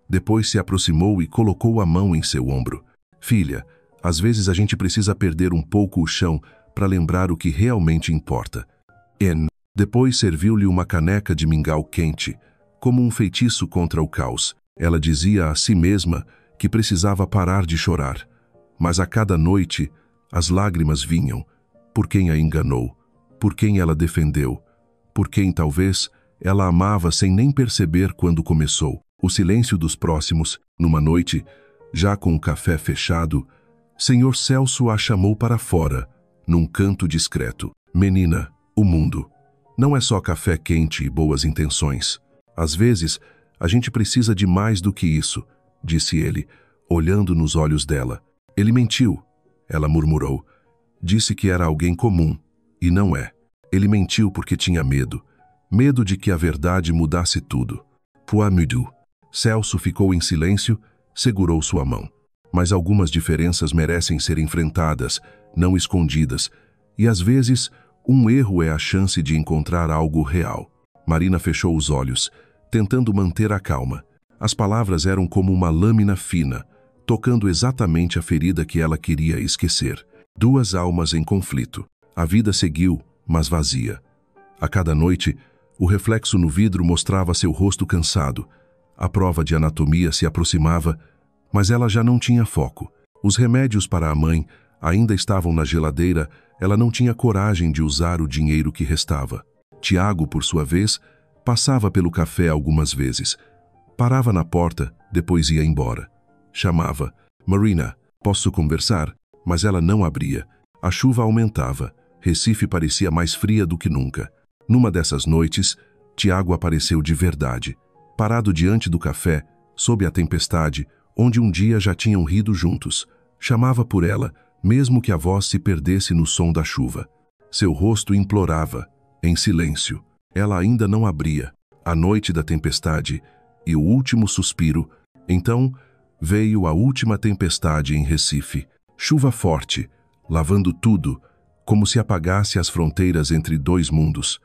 Depois se aproximou e colocou a mão em seu ombro. Filha, às vezes a gente precisa perder um pouco o chão para lembrar o que realmente importa. Depois serviu-lhe uma caneca de mingau quente, como um feitiço contra o caos. Ela dizia a si mesma que precisava parar de chorar. Mas a cada noite, as lágrimas vinham. Por quem a enganou? Por quem ela defendeu? Por quem, talvez, ela amava sem nem perceber quando começou. O silêncio dos próximos, numa noite, já com o café fechado, Senhor Celso a chamou para fora, num canto discreto. Menina, o mundo não é só café quente e boas intenções. Às vezes, a gente precisa de mais do que isso, disse ele, olhando nos olhos dela. Ele mentiu, ela murmurou. Disse que era alguém comum, e não é. Ele mentiu porque tinha medo. Medo de que a verdade mudasse tudo. Puamidu. Celso ficou em silêncio, segurou sua mão. Mas algumas diferenças merecem ser enfrentadas, não escondidas, e às vezes, um erro é a chance de encontrar algo real. Marina fechou os olhos, tentando manter a calma. As palavras eram como uma lâmina fina, tocando exatamente a ferida que ela queria esquecer. Duas almas em conflito. A vida seguiu, mas vazia. A cada noite, o reflexo no vidro mostrava seu rosto cansado. A prova de anatomia se aproximava, mas ela já não tinha foco. Os remédios para a mãe ainda estavam na geladeira, ela não tinha coragem de usar o dinheiro que restava. Tiago, por sua vez, passava pelo café algumas vezes. Parava na porta, depois ia embora. Chamava. Marina, posso conversar? Mas ela não abria. A chuva aumentava. Recife parecia mais fria do que nunca. Numa dessas noites, Tiago apareceu de verdade. Parado diante do café, sob a tempestade, onde um dia já tinham rido juntos. Chamava por ela, mesmo que a voz se perdesse no som da chuva. Seu rosto implorava, em silêncio. Ela ainda não abria. A noite da tempestade e o último suspiro. Então, veio a última tempestade em Recife. Chuva forte, lavando tudo, como se apagasse as fronteiras entre dois mundos.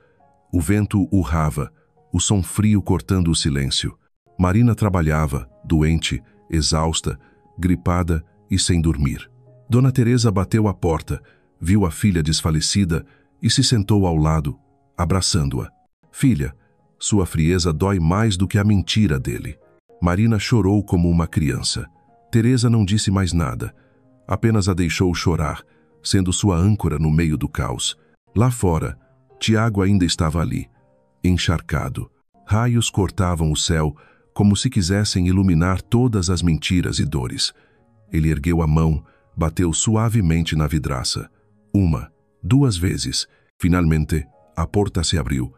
O vento urrava, o som frio cortando o silêncio. Marina trabalhava, doente, exausta, gripada e sem dormir. Dona Teresa bateu à porta, viu a filha desfalecida e se sentou ao lado, abraçando-a. Filha, sua frieza dói mais do que a mentira dele. Marina chorou como uma criança. Teresa não disse mais nada, apenas a deixou chorar, sendo sua âncora no meio do caos. Lá fora, Tiago ainda estava ali, encharcado. Raios cortavam o céu, como se quisessem iluminar todas as mentiras e dores. Ele ergueu a mão, bateu suavemente na vidraça. Uma, duas vezes. Finalmente, a porta se abriu.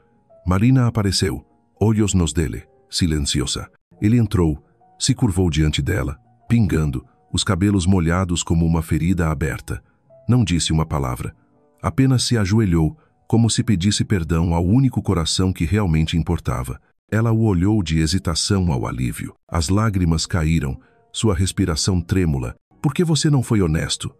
Marina apareceu, olhos nos dele, silenciosa. Ele entrou, se curvou diante dela, pingando, os cabelos molhados como uma ferida aberta. Não disse uma palavra. Apenas se ajoelhou, como se pedisse perdão ao único coração que realmente importava. Ela o olhou de hesitação ao alívio. As lágrimas caíram, sua respiração trêmula. Por que você não foi honesto?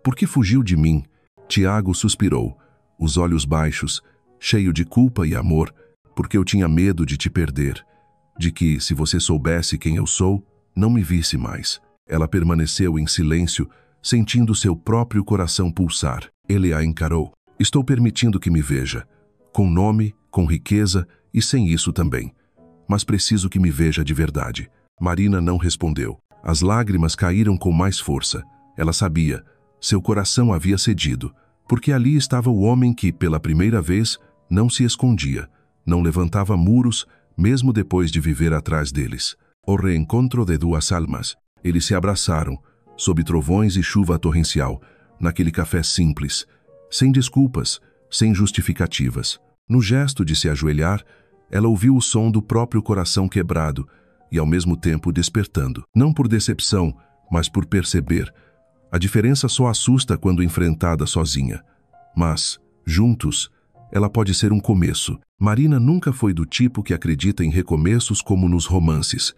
Por que fugiu de mim? Tiago suspirou, os olhos baixos, cheio de culpa e amor, porque eu tinha medo de te perder, de que, se você soubesse quem eu sou, não me visse mais. Ela permaneceu em silêncio, sentindo seu próprio coração pulsar. Ele a encarou. Estou permitindo que me veja, com nome, com riqueza e sem isso também. Mas preciso que me veja de verdade. Marina não respondeu. As lágrimas caíram com mais força. Ela sabia. Seu coração havia cedido, porque ali estava o homem que, pela primeira vez, não se escondia, não levantava muros, mesmo depois de viver atrás deles. O reencontro de duas almas. Eles se abraçaram, sob trovões e chuva torrencial, naquele café simples, sem desculpas, sem justificativas. No gesto de se ajoelhar, ela ouviu o som do próprio coração quebrado e, ao mesmo tempo, despertando. Não por decepção, mas por perceber. A diferença só assusta quando enfrentada sozinha. Mas, juntos, ela pode ser um começo. Marina nunca foi do tipo que acredita em recomeços como nos romances.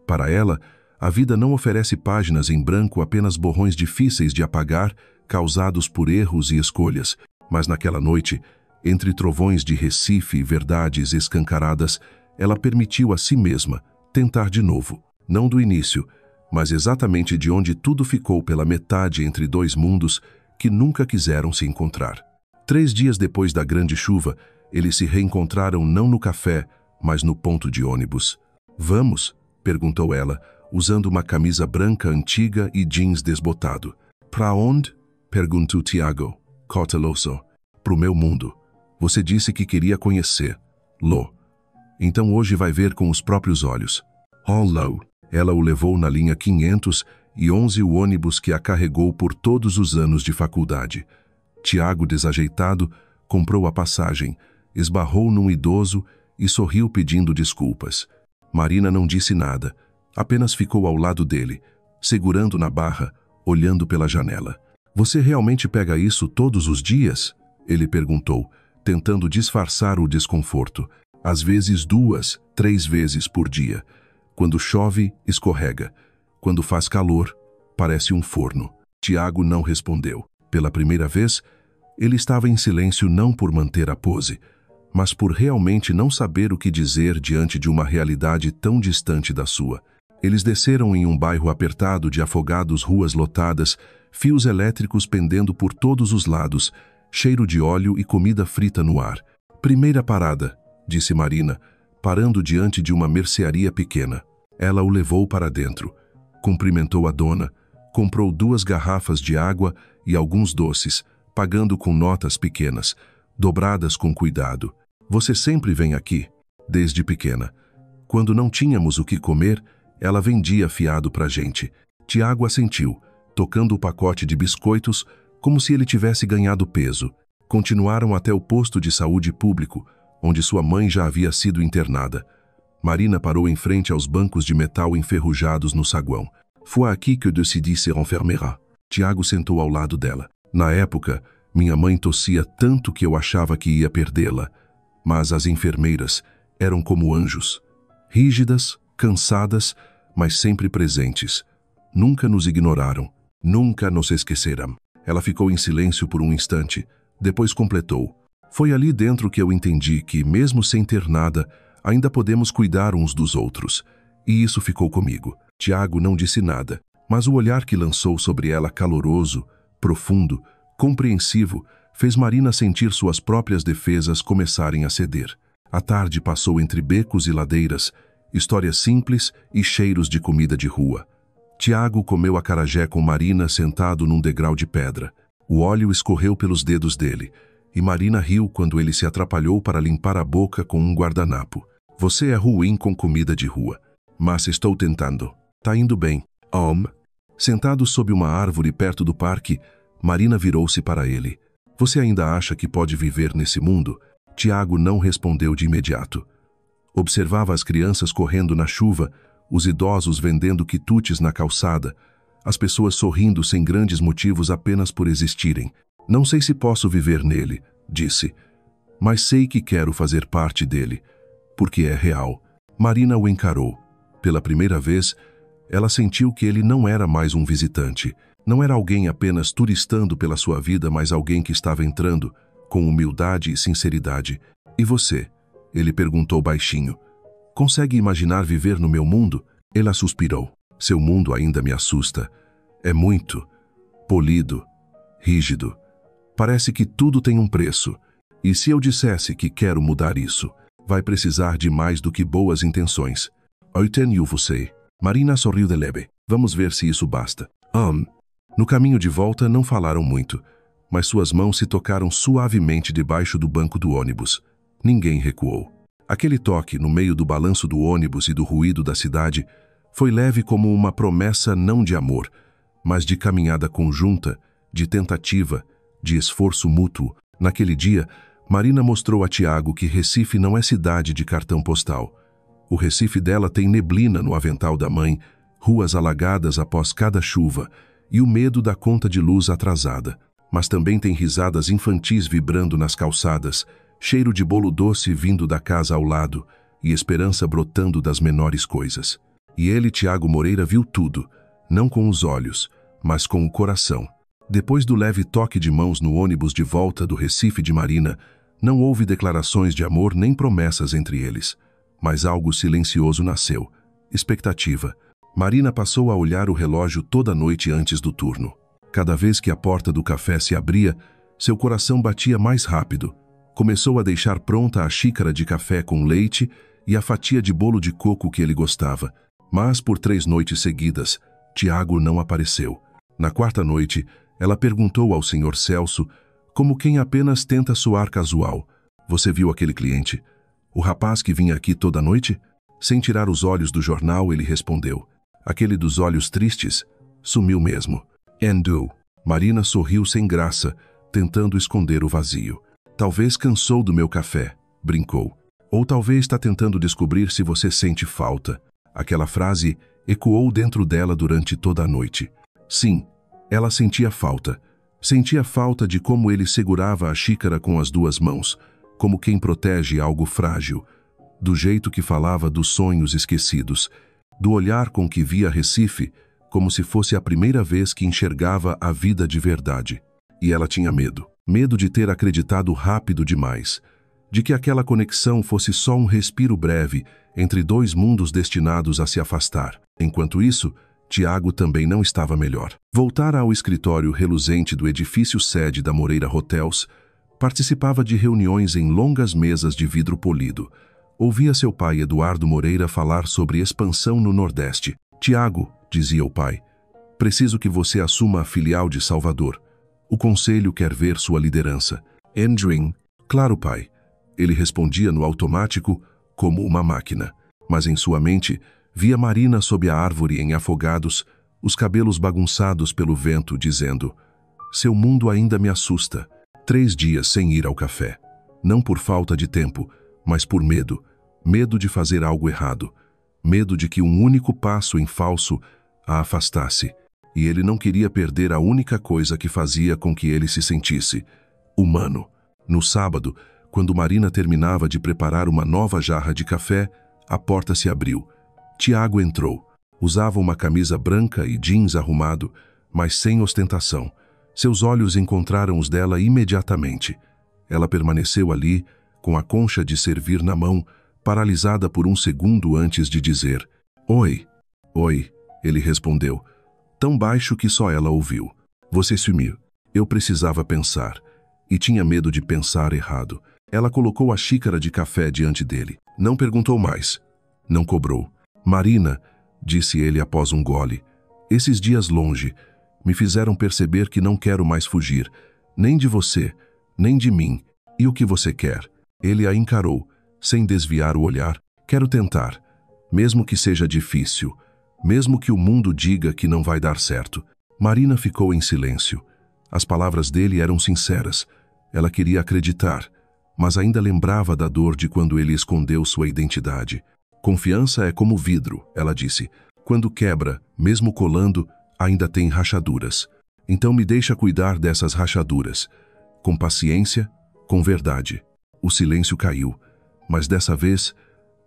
Para ela, a vida não oferece páginas em branco, apenas borrões difíceis de apagar, causados por erros e escolhas. Mas naquela noite, entre trovões de Recife e verdades escancaradas, ela permitiu a si mesma tentar de novo. Não do início, mas exatamente de onde tudo ficou pela metade entre dois mundos, que nunca quiseram se encontrar. 3 dias depois da grande chuva, eles se reencontraram não no café, mas no ponto de ônibus. Vamos? Perguntou ela, usando uma camisa branca antiga e jeans desbotado. Pra onde? Perguntou Tiago, cauteloso. Pro meu mundo. Você disse que queria conhecer. Lo. Então hoje vai ver com os próprios olhos. Oh, Lo. Ela o levou na linha 511, o ônibus que a carregou por todos os anos de faculdade. Tiago, desajeitado, comprou a passagem, esbarrou num idoso e sorriu pedindo desculpas. Marina não disse nada, apenas ficou ao lado dele, segurando na barra, olhando pela janela. Você realmente pega isso todos os dias? Ele perguntou, tentando disfarçar o desconforto. Às vezes 2, 3 vezes por dia. Quando chove, escorrega. Quando faz calor, parece um forno. Tiago não respondeu. Pela primeira vez, ele estava em silêncio não por manter a pose, mas por realmente não saber o que dizer diante de uma realidade tão distante da sua. Eles desceram em um bairro apertado de afogados, ruas lotadas, fios elétricos pendendo por todos os lados, cheiro de óleo e comida frita no ar. Primeira parada, disse Marina, parando diante de uma mercearia pequena. Ela o levou para dentro. Cumprimentou a dona, comprou 2 garrafas de água e alguns doces, pagando com notas pequenas, dobradas com cuidado. Você sempre vem aqui, desde pequena. Quando não tínhamos o que comer, ela vendia fiado pra gente. Tiago assentiu, tocando o pacote de biscoitos como se ele tivesse ganhado peso. Continuaram até o posto de saúde público, onde sua mãe já havia sido internada. Marina parou em frente aos bancos de metal enferrujados no saguão. Foi aqui que eu decidi ser enfermeira. Tiago sentou ao lado dela. Na época, minha mãe tossia tanto que eu achava que ia perdê-la. Mas as enfermeiras eram como anjos. Rígidas, cansadas, mas sempre presentes. Nunca nos ignoraram. Nunca nos esqueceram. Ela ficou em silêncio por um instante. Depois completou. Foi ali dentro que eu entendi que, mesmo sem ter nada, ainda podemos cuidar uns dos outros. E isso ficou comigo. Tiago não disse nada, mas o olhar que lançou sobre ela, caloroso, profundo, compreensivo, fez Marina sentir suas próprias defesas começarem a ceder. A tarde passou entre becos e ladeiras, histórias simples e cheiros de comida de rua. Tiago comeu acarajé com Marina sentado num degrau de pedra. O óleo escorreu pelos dedos dele, e Marina riu quando ele se atrapalhou para limpar a boca com um guardanapo. Você é ruim com comida de rua, mas estou tentando. Tá indo bem. Sentado sob uma árvore perto do parque, Marina virou-se para ele. Você ainda acha que pode viver nesse mundo? Tiago não respondeu de imediato. Observava as crianças correndo na chuva, os idosos vendendo quitutes na calçada, as pessoas sorrindo sem grandes motivos apenas por existirem. Não sei se posso viver nele, disse, mas sei que quero fazer parte dele, porque é real. Marina o encarou. Pela primeira vez, ela sentiu que ele não era mais um visitante. Não era alguém apenas turistando pela sua vida, mas alguém que estava entrando, com humildade e sinceridade. E você? Ele perguntou baixinho. Consegue imaginar viver no meu mundo? Ela suspirou. Seu mundo ainda me assusta. É muito polido, rígido. Parece que tudo tem um preço. E se eu dissesse que quero mudar isso, vai precisar de mais do que boas intenções. Eu tenho você. Marina sorriu de leve. Vamos ver se isso basta. No caminho de volta não falaram muito, mas suas mãos se tocaram suavemente debaixo do banco do ônibus. Ninguém recuou. Aquele toque, no meio do balanço do ônibus e do ruído da cidade, foi leve como uma promessa não de amor, mas de caminhada conjunta, de tentativa, de esforço mútuo. Naquele dia, Marina mostrou a Tiago que Recife não é cidade de cartão postal. O Recife dela tem neblina no avental da mãe, ruas alagadas após cada chuva e o medo da conta de luz atrasada. Mas também tem risadas infantis vibrando nas calçadas, cheiro de bolo doce vindo da casa ao lado e esperança brotando das menores coisas. E ele, Tiago Moreira, viu tudo, não com os olhos, mas com o coração. Depois do leve toque de mãos no ônibus de volta do Recife de Marina, não houve declarações de amor nem promessas entre eles. Mas algo silencioso nasceu. Expectativa. Marina passou a olhar o relógio toda noite antes do turno. Cada vez que a porta do café se abria, seu coração batia mais rápido. Começou a deixar pronta a xícara de café com leite e a fatia de bolo de coco que ele gostava. Mas, por 3 noites seguidas, Tiago não apareceu. Na 4ª noite, ela perguntou ao Sr. Celso, como quem apenas tenta soar casual: "Você viu aquele cliente? O rapaz que vinha aqui toda noite?" Sem tirar os olhos do jornal, ele respondeu: "Aquele dos olhos tristes? Sumiu mesmo." "Endu." Marina sorriu sem graça, tentando esconder o vazio. "Talvez cansou do meu café", brincou. "Ou talvez está tentando descobrir se você sente falta." Aquela frase ecoou dentro dela durante toda a noite. Sim, ela sentia falta. Sentia falta de como ele segurava a xícara com as 2 mãos, como quem protege algo frágil, do jeito que falava dos sonhos esquecidos, do olhar com que via Recife, como se fosse a primeira vez que enxergava a vida de verdade. E ela tinha medo. Medo de ter acreditado rápido demais, de que aquela conexão fosse só um respiro breve entre 2 mundos destinados a se afastar. Enquanto isso, Tiago também não estava melhor. Voltara ao escritório reluzente do edifício sede da Moreira Hotels, participava de reuniões em longas mesas de vidro polido. Ouvia seu pai Eduardo Moreira falar sobre expansão no Nordeste. "Tiago", dizia o pai, "preciso que você assuma a filial de Salvador. O conselho quer ver sua liderança." "Endrin." "Claro, pai." Ele respondia no automático, como uma máquina. Mas em sua mente, via Marina sob a árvore em Afogados, os cabelos bagunçados pelo vento, dizendo: "Seu mundo ainda me assusta." 3 dias sem ir ao café. Não por falta de tempo, mas por medo. Medo de fazer algo errado. Medo de que um único passo em falso a afastasse. E ele não queria perder a única coisa que fazia com que ele se sentisse humano. No sábado, quando Marina terminava de preparar uma nova jarra de café, a porta se abriu. Tiago entrou. Usava uma camisa branca e jeans arrumado, mas sem ostentação. Seus olhos encontraram os dela imediatamente. Ela permaneceu ali, com a concha de servir na mão, paralisada por um segundo antes de dizer: "Oi." "Oi", ele respondeu, tão baixo que só ela ouviu. "Você sumiu." Eu precisava pensar, e tinha medo de pensar errado. Ela colocou a xícara de café diante dele. Não perguntou mais. Não cobrou. "Marina", disse ele após um gole, "esses dias longe me fizeram perceber que não quero mais fugir, nem de você, nem de mim. E o que você quer?" Ele a encarou, sem desviar o olhar. "Quero tentar, mesmo que seja difícil, mesmo que o mundo diga que não vai dar certo." Marina ficou em silêncio. As palavras dele eram sinceras. Ela queria acreditar, mas ainda lembrava da dor de quando ele escondeu sua identidade. "Confiança é como vidro", ela disse. "Quando quebra, mesmo colando, ainda tem rachaduras. Então me deixa cuidar dessas rachaduras. Com paciência, com verdade." O silêncio caiu, mas dessa vez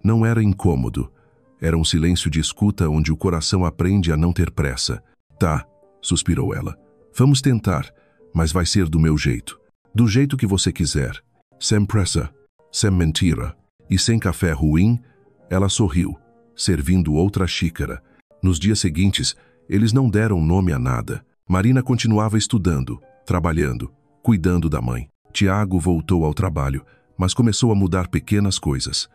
não era incômodo. Era um silêncio de escuta onde o coração aprende a não ter pressa. "Tá", suspirou ela. "Vamos tentar, mas vai ser do meu jeito. Do jeito que você quiser. Sem pressa, sem mentira." E sem café ruim, ela sorriu, servindo outra xícara. Nos dias seguintes, eles não deram nome a nada. Marina continuava estudando, trabalhando, cuidando da mãe. Tiago voltou ao trabalho, mas começou a mudar pequenas coisas.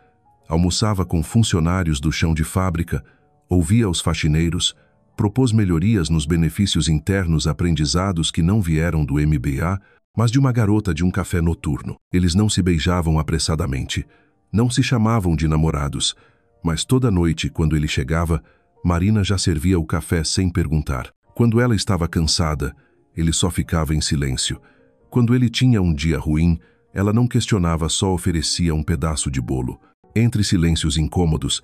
Almoçava com funcionários do chão de fábrica, ouvia os faxineiros, propôs melhorias nos benefícios internos aprendizados que não vieram do MBA, mas de uma garota de um café noturno. Eles não se beijavam apressadamente, não se chamavam de namorados, mas toda noite, quando ele chegava, Marina já servia o café sem perguntar. Quando ela estava cansada, ele só ficava em silêncio. Quando ele tinha um dia ruim, ela não questionava, só oferecia um pedaço de bolo. Entre silêncios incômodos,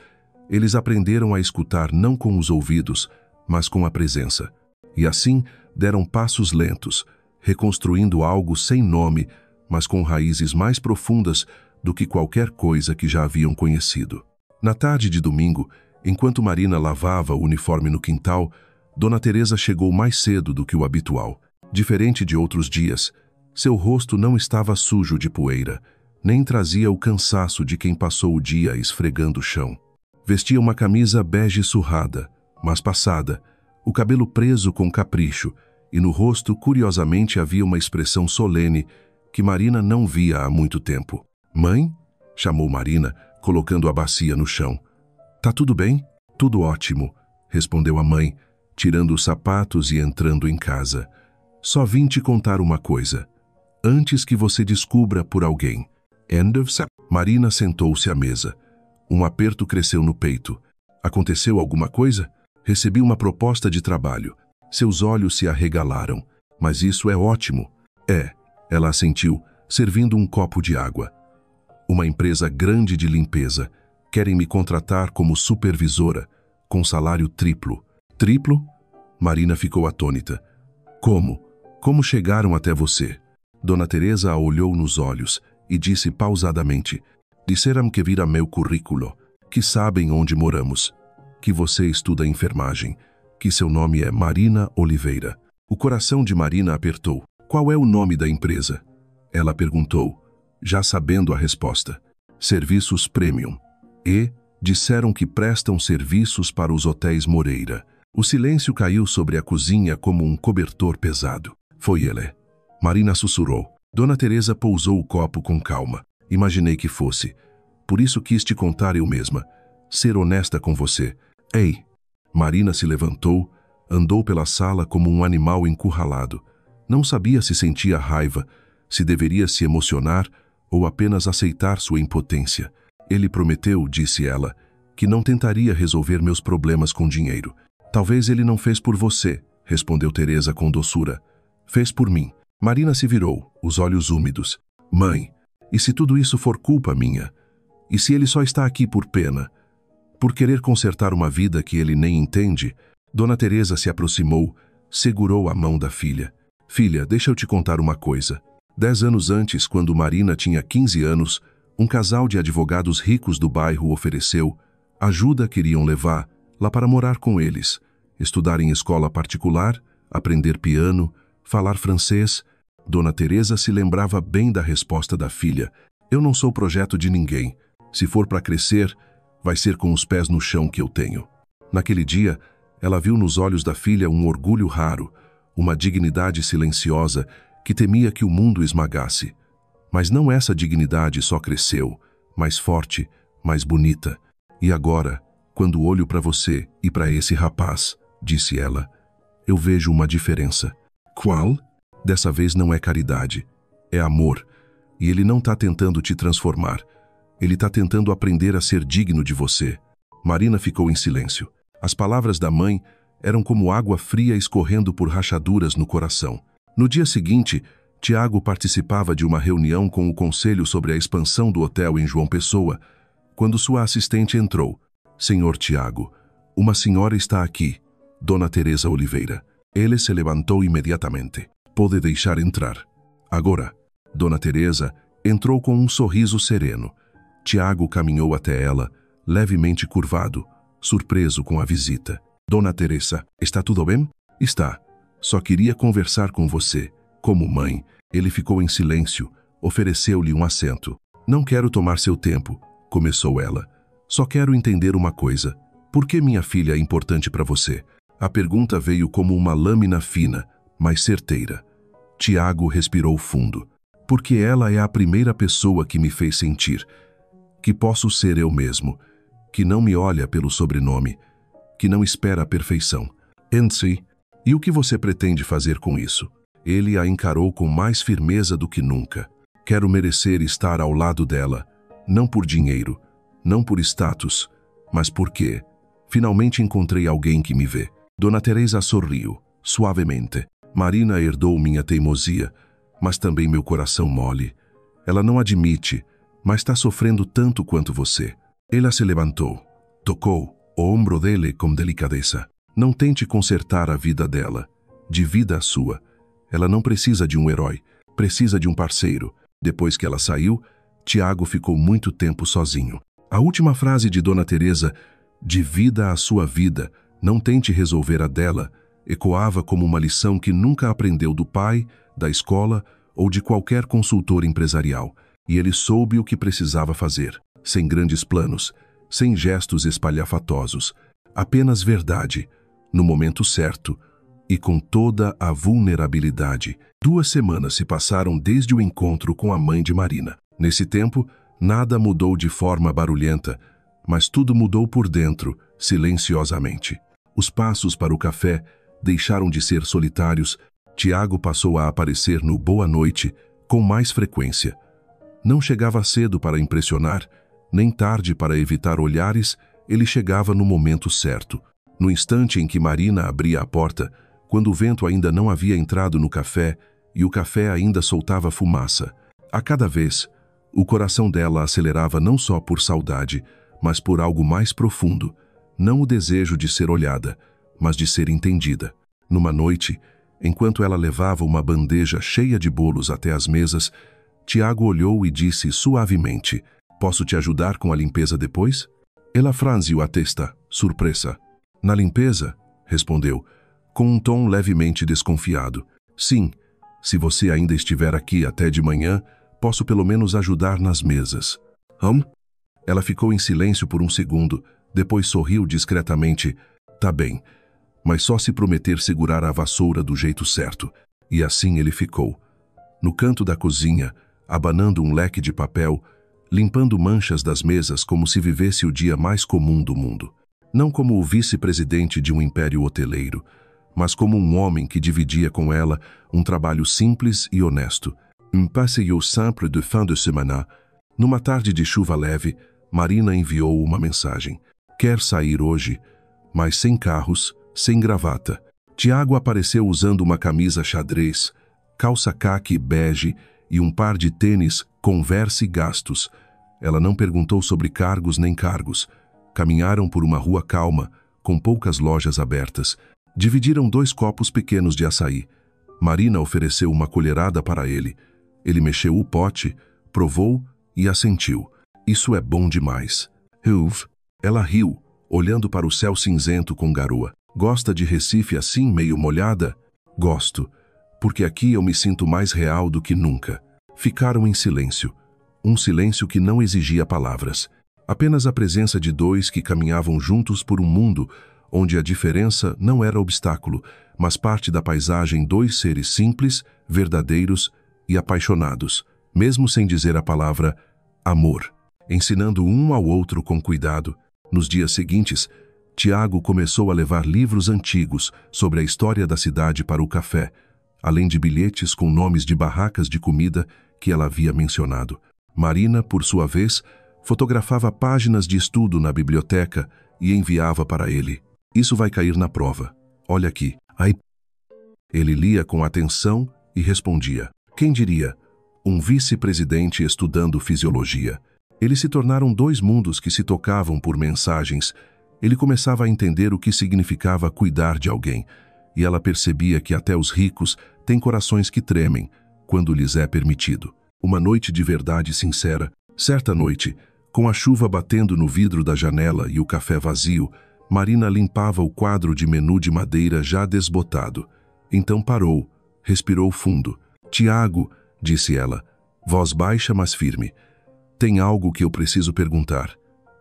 eles aprenderam a escutar não com os ouvidos, mas com a presença. E assim, deram passos lentos, reconstruindo algo sem nome, mas com raízes mais profundas do que qualquer coisa que já haviam conhecido. Na tarde de domingo, enquanto Marina lavava o uniforme no quintal, Dona Teresa chegou mais cedo do que o habitual. Diferente de outros dias, seu rosto não estava sujo de poeira, nem trazia o cansaço de quem passou o dia esfregando o chão. Vestia uma camisa bege surrada, mas passada, o cabelo preso com capricho, e no rosto, curiosamente, havia uma expressão solene que Marina não via há muito tempo. "Mãe?" chamou Marina, colocando a bacia no chão. "Tá tudo bem?" "Tudo ótimo", respondeu a mãe, tirando os sapatos e entrando em casa. "Só vim te contar uma coisa. Antes que você descubra por alguém." End of sep. Marina sentou-se à mesa. Um aperto cresceu no peito. "Aconteceu alguma coisa?" "Recebi uma proposta de trabalho." Seus olhos se arregalaram. "Mas isso é ótimo." "É," ela assentiu, servindo um copo de água. "Uma empresa grande de limpeza. Querem me contratar como supervisora, com salário triplo." "Triplo?" Marina ficou atônita. "Como? Como chegaram até você?" Dona Teresa a olhou nos olhos e disse pausadamente: "Disseram que viram meu currículo, que sabem onde moramos, que você estuda enfermagem, que seu nome é Marina Oliveira." O coração de Marina apertou. "Qual é o nome da empresa?" Ela perguntou, já sabendo a resposta. "Serviços Premium." "E disseram que prestam serviços para os hotéis Moreira." O silêncio caiu sobre a cozinha como um cobertor pesado. "Foi ele." Marina sussurrou. Dona Teresa pousou o copo com calma. "Imaginei que fosse. Por isso quis te contar eu mesma. Ser honesta com você." "Ei!" Marina se levantou, andou pela sala como um animal encurralado. Não sabia se sentia raiva, se deveria se emocionar ou apenas aceitar sua impotência. "Ele prometeu", disse ela, "que não tentaria resolver meus problemas com dinheiro." "Talvez ele não fez por você", respondeu Teresa com doçura. "Fez por mim." Marina se virou, os olhos úmidos. "Mãe, e se tudo isso for culpa minha? E se ele só está aqui por pena? Por querer consertar uma vida que ele nem entende?" Dona Teresa se aproximou, segurou a mão da filha. "Filha, deixa eu te contar uma coisa. 10 anos antes, quando Marina tinha 15 anos, um casal de advogados ricos do bairro ofereceu ajuda que iriam levar lá para morar com eles, estudar em escola particular, aprender piano, falar francês." Dona Teresa se lembrava bem da resposta da filha. "Eu não sou projeto de ninguém. Se for para crescer, vai ser com os pés no chão que eu tenho." Naquele dia, ela viu nos olhos da filha um orgulho raro, uma dignidade silenciosa que temia que o mundo esmagasse. Mas não essa dignidade só cresceu, mais forte, mais bonita. "E agora, quando olho para você e para esse rapaz", disse ela, "eu vejo uma diferença." "Qual?" "Dessa vez não é caridade, é amor. E ele não está tentando te transformar. Ele está tentando aprender a ser digno de você." Marina ficou em silêncio. As palavras da mãe eram como água fria escorrendo por rachaduras no coração. No dia seguinte, Tiago participava de uma reunião com o conselho sobre a expansão do hotel em João Pessoa, quando sua assistente entrou. "Senhor Tiago, uma senhora está aqui, Dona Teresa Oliveira." Ele se levantou imediatamente. "Pode deixar entrar." Agora, Dona Teresa entrou com um sorriso sereno. Tiago caminhou até ela, levemente curvado, surpreso com a visita. "Dona Teresa, está tudo bem?" "Está. Só queria conversar com você." Como mãe, ele ficou em silêncio, ofereceu-lhe um assento. "Não quero tomar seu tempo", começou ela. "Só quero entender uma coisa. Por que minha filha é importante para você?" A pergunta veio como uma lâmina fina, mas certeira. Tiago respirou fundo. "Porque ela é a primeira pessoa que me fez sentir que posso ser eu mesmo, que não me olha pelo sobrenome, que não espera a perfeição." "Ensi, e o que você pretende fazer com isso?" Ele a encarou com mais firmeza do que nunca. "Quero merecer estar ao lado dela, não por dinheiro, não por status, mas porque finalmente encontrei alguém que me vê." Dona Teresa sorriu, suavemente. "Marina herdou minha teimosia, mas também meu coração mole. Ela não admite, mas está sofrendo tanto quanto você." Ela se levantou, tocou o ombro dele com delicadeza. "Não tente consertar a vida dela. Divida a sua. Ela não precisa de um herói, precisa de um parceiro." Depois que ela saiu, Tiago ficou muito tempo sozinho. A última frase de Dona Teresa, "divida a sua vida, não tente resolver a dela", ecoava como uma lição que nunca aprendeu do pai, da escola ou de qualquer consultor empresarial. E ele soube o que precisava fazer, sem grandes planos, sem gestos espalhafatosos. Apenas verdade, no momento certo, e com toda a vulnerabilidade. 2 semanas se passaram desde o encontro com a mãe de Marina. Nesse tempo, nada mudou de forma barulhenta, mas tudo mudou por dentro, silenciosamente. Os passos para o café deixaram de ser solitários. Tiago passou a aparecer no Boa Noite com mais frequência. Não chegava cedo para impressionar, nem tarde para evitar olhares, ele chegava no momento certo. No instante em que Marina abria a porta, quando o vento ainda não havia entrado no café e o café ainda soltava fumaça. A cada vez, o coração dela acelerava não só por saudade, mas por algo mais profundo, não o desejo de ser olhada, mas de ser entendida. Numa noite, enquanto ela levava uma bandeja cheia de bolos até as mesas, Tiago olhou e disse suavemente: "Posso te ajudar com a limpeza depois?" Ela franziu a testa, surpresa. "Na limpeza?" respondeu, com um tom levemente desconfiado. "Sim, se você ainda estiver aqui até de manhã, posso pelo menos ajudar nas mesas." Ela ficou em silêncio por um segundo, depois sorriu discretamente. "Tá bem, mas só se prometer segurar a vassoura do jeito certo." E assim ele ficou. No canto da cozinha, abanando um leque de papel, limpando manchas das mesas como se vivesse o dia mais comum do mundo. Não como o vice-presidente de um império hoteleiro, mas como um homem que dividia com ela um trabalho simples e honesto. Um passeio simple de fin de semana. Numa tarde de chuva leve, Marina enviou uma mensagem. "Quer sair hoje?" Mas sem carros, sem gravata. Tiago apareceu usando uma camisa xadrez, calça caqui bege e um par de tênis Converse gastos. Ela não perguntou sobre cargos nem cargos. Caminharam por uma rua calma, com poucas lojas abertas. Dividiram 2 copos pequenos de açaí. Marina ofereceu uma colherada para ele. Ele mexeu o pote, provou e assentiu. "Isso é bom demais." Ela riu, olhando para o céu cinzento com garoa. "Gosta de Recife assim, meio molhada?" "Gosto, porque aqui eu me sinto mais real do que nunca." Ficaram em silêncio. Um silêncio que não exigia palavras. Apenas a presença de 2 que caminhavam juntos por um mundo onde a diferença não era obstáculo, mas parte da paisagem. 2 seres simples, verdadeiros e apaixonados, mesmo sem dizer a palavra amor, ensinando um ao outro com cuidado. Nos dias seguintes, Tiago começou a levar livros antigos sobre a história da cidade para o café, além de bilhetes com nomes de barracas de comida que ela havia mencionado. Marina, por sua vez, fotografava páginas de estudo na biblioteca e enviava para ele. "Isso vai cair na prova. Olha aqui." Ele lia com atenção e respondia. Quem diria? Um vice-presidente estudando fisiologia. Eles se tornaram 2 mundos que se tocavam por mensagens. Ele começava a entender o que significava cuidar de alguém, e ela percebia que até os ricos têm corações que tremem quando lhes é permitido. Uma noite de verdade sincera. Certa noite, com a chuva batendo no vidro da janela e o café vazio, Marina limpava o quadro de menu de madeira já desbotado. Então parou, respirou fundo. "Tiago", disse ela, voz baixa mas firme, "tem algo que eu preciso perguntar.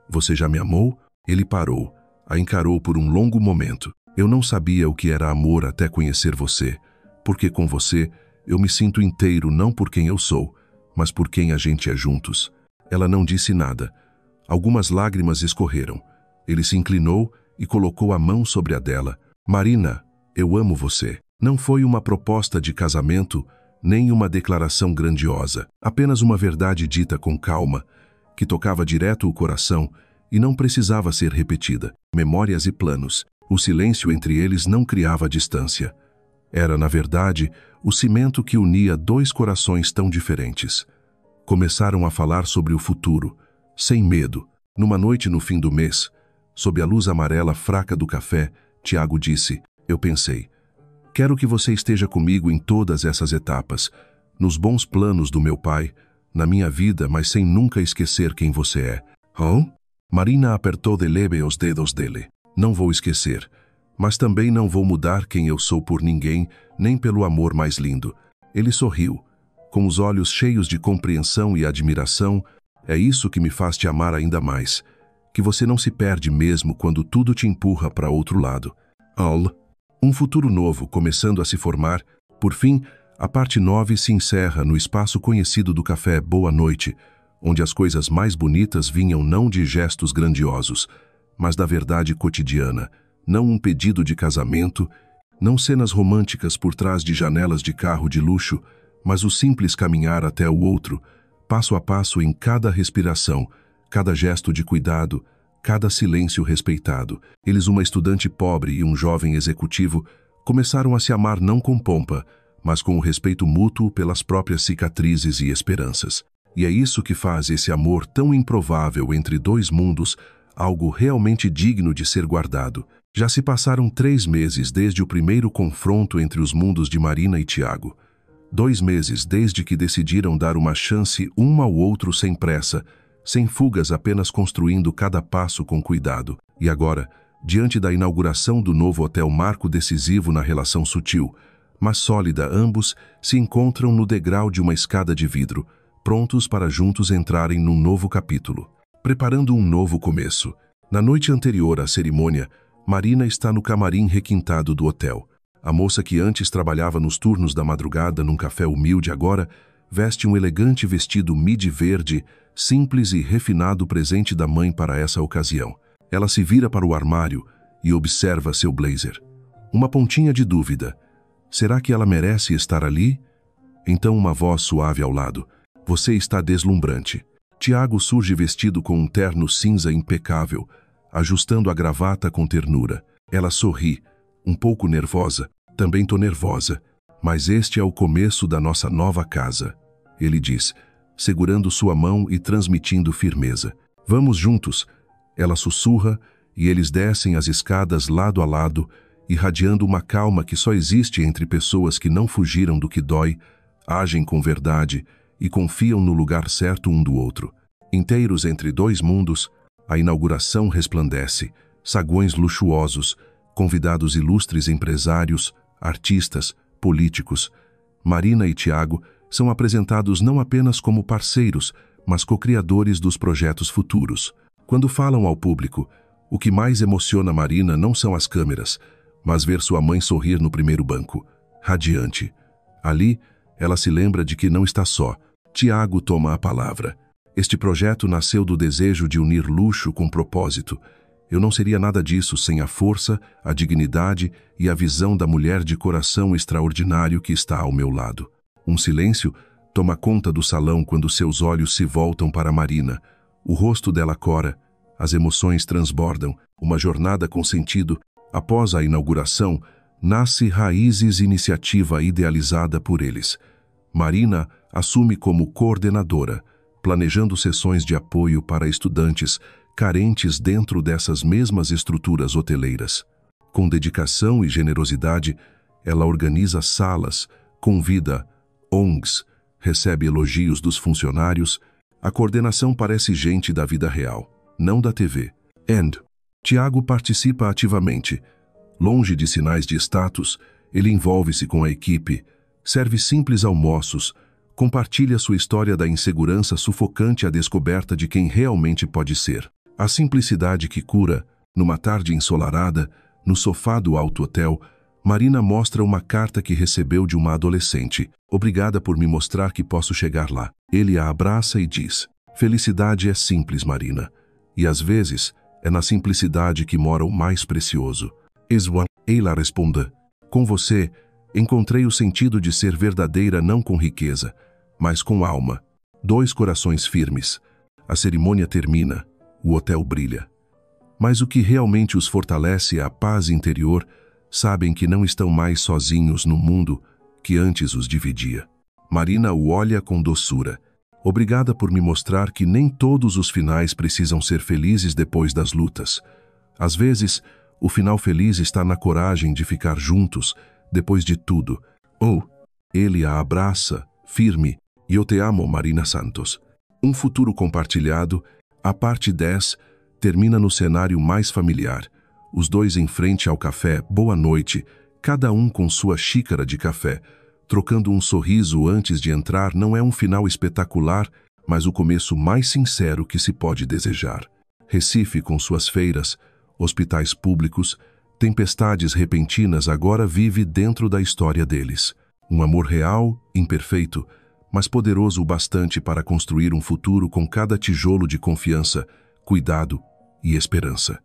Você já me amou?" Ele parou, a encarou por um longo momento. "Eu não sabia o que era amor até conhecer você, porque com você eu me sinto inteiro não por quem eu sou, mas por quem a gente é juntos." Ela não disse nada. Algumas lágrimas escorreram. Ele se inclinou e colocou a mão sobre a dela. "Marina, eu amo você." Não foi uma proposta de casamento, nem uma declaração grandiosa. Apenas uma verdade dita com calma, que tocava direto o coração e não precisava ser repetida. Memórias e planos. O silêncio entre eles não criava distância. Era, na verdade, o cimento que unia 2 corações tão diferentes. Começaram a falar sobre o futuro, sem medo. Numa noite no fim do mês, sob a luz amarela fraca do café, Tiago disse: "Eu pensei, quero que você esteja comigo em todas essas etapas, nos bons planos do meu pai, na minha vida, mas sem nunca esquecer quem você é." Marina apertou de leve os dedos dele. "Não vou esquecer, mas também não vou mudar quem eu sou por ninguém, nem pelo amor mais lindo." Ele sorriu, com os olhos cheios de compreensão e admiração. "É isso que me faz te amar ainda mais, que você não se perde mesmo quando tudo te empurra para outro lado." Um futuro novo começando a se formar. Por fim, a parte 9 se encerra no espaço conhecido do café Boa Noite, onde as coisas mais bonitas vinham não de gestos grandiosos, mas da verdade cotidiana, não um pedido de casamento, não cenas românticas por trás de janelas de carro de luxo, mas o simples caminhar até o outro, passo a passo em cada respiração, cada gesto de cuidado, cada silêncio respeitado. Eles, uma estudante pobre e um jovem executivo, começaram a se amar não com pompa, mas com o respeito mútuo pelas próprias cicatrizes e esperanças. E é isso que faz esse amor tão improvável entre dois mundos algo realmente digno de ser guardado. Já se passaram 3 meses desde o primeiro confronto entre os mundos de Marina e Tiago. 2 meses desde que decidiram dar uma chance um ao outro sem pressa, sem fugas, apenas construindo cada passo com cuidado. E agora, diante da inauguração do novo hotel, marco decisivo na relação sutil, mas sólida, ambos se encontram no degrau de uma escada de vidro, prontos para juntos entrarem num novo capítulo, preparando um novo começo. Na noite anterior à cerimônia, Marina está no camarim requintado do hotel. A moça que antes trabalhava nos turnos da madrugada num café humilde agora veste um elegante vestido midi verde, simples e refinado, presente da mãe para essa ocasião. Ela se vira para o armário e observa seu blazer. Uma pontinha de dúvida. Será que ela merece estar ali? Então uma voz suave ao lado. Você está deslumbrante. Tiago surge vestido com um terno cinza impecável, ajustando a gravata com ternura. Ela sorri, um pouco nervosa. Também tô nervosa, mas este é o começo da nossa nova casa, ele diz, segurando sua mão e transmitindo firmeza. Vamos juntos, ela sussurra, e eles descem as escadas lado a lado, irradiando uma calma que só existe entre pessoas que não fugiram do que dói, agem com verdade e confiam no lugar certo um do outro. Inteiros entre dois mundos, a inauguração resplandece, saguões luxuosos, convidados ilustres, empresários, artistas, políticos. Marina e Tiago são apresentados não apenas como parceiros, mas co-criadores dos projetos futuros. Quando falam ao público, o que mais emociona Marina não são as câmeras, mas ver sua mãe sorrir no primeiro banco, radiante. Ali, ela se lembra de que não está só. Tiago toma a palavra. Este projeto nasceu do desejo de unir luxo com propósito. Eu não seria nada disso sem a força, a dignidade e a visão da mulher de coração extraordinário que está ao meu lado. Um silêncio toma conta do salão quando seus olhos se voltam para Marina. O rosto dela cora, as emoções transbordam, uma jornada com sentido. Após a inauguração, nasce Raízes, iniciativa idealizada por eles. Marina assume como coordenadora, planejando sessões de apoio para estudantes carentes dentro dessas mesmas estruturas hoteleiras. Com dedicação e generosidade, ela organiza salas, convida ONGs, recebe elogios dos funcionários. A coordenação parece gente da vida real, não da TV. Tiago participa ativamente. Longe de sinais de status, ele envolve-se com a equipe, serve simples almoços, compartilha sua história da insegurança sufocante à descoberta de quem realmente pode ser. A simplicidade que cura. Numa tarde ensolarada, no sofá do alto hotel, Marina mostra uma carta que recebeu de uma adolescente. Obrigada por me mostrar que posso chegar lá. Ele a abraça e diz, felicidade é simples, Marina. E às vezes, é na simplicidade que mora o mais precioso. Ela responde, com você, encontrei o sentido de ser verdadeira não com riqueza, mas com alma. 2 corações firmes. A cerimônia termina, o hotel brilha. Mas o que realmente os fortalece é a paz interior. Sabem que não estão mais sozinhos no mundo que antes os dividia. Marina o olha com doçura. Obrigada por me mostrar que nem todos os finais precisam ser felizes depois das lutas. Às vezes, o final feliz está na coragem de ficar juntos, depois de tudo. Ele a abraça, firme. Eu te amo, Marina Santos. Um futuro compartilhado. A parte 10 termina no cenário mais familiar. Os dois em frente ao café Boa Noite, cada um com sua xícara de café, trocando um sorriso antes de entrar. Não é um final espetacular, mas o começo mais sincero que se pode desejar. Recife com suas feiras, hospitais públicos, tempestades repentinas agora vive dentro da história deles. Um amor real, imperfeito, mas poderoso o bastante para construir um futuro com cada tijolo de confiança, cuidado e esperança.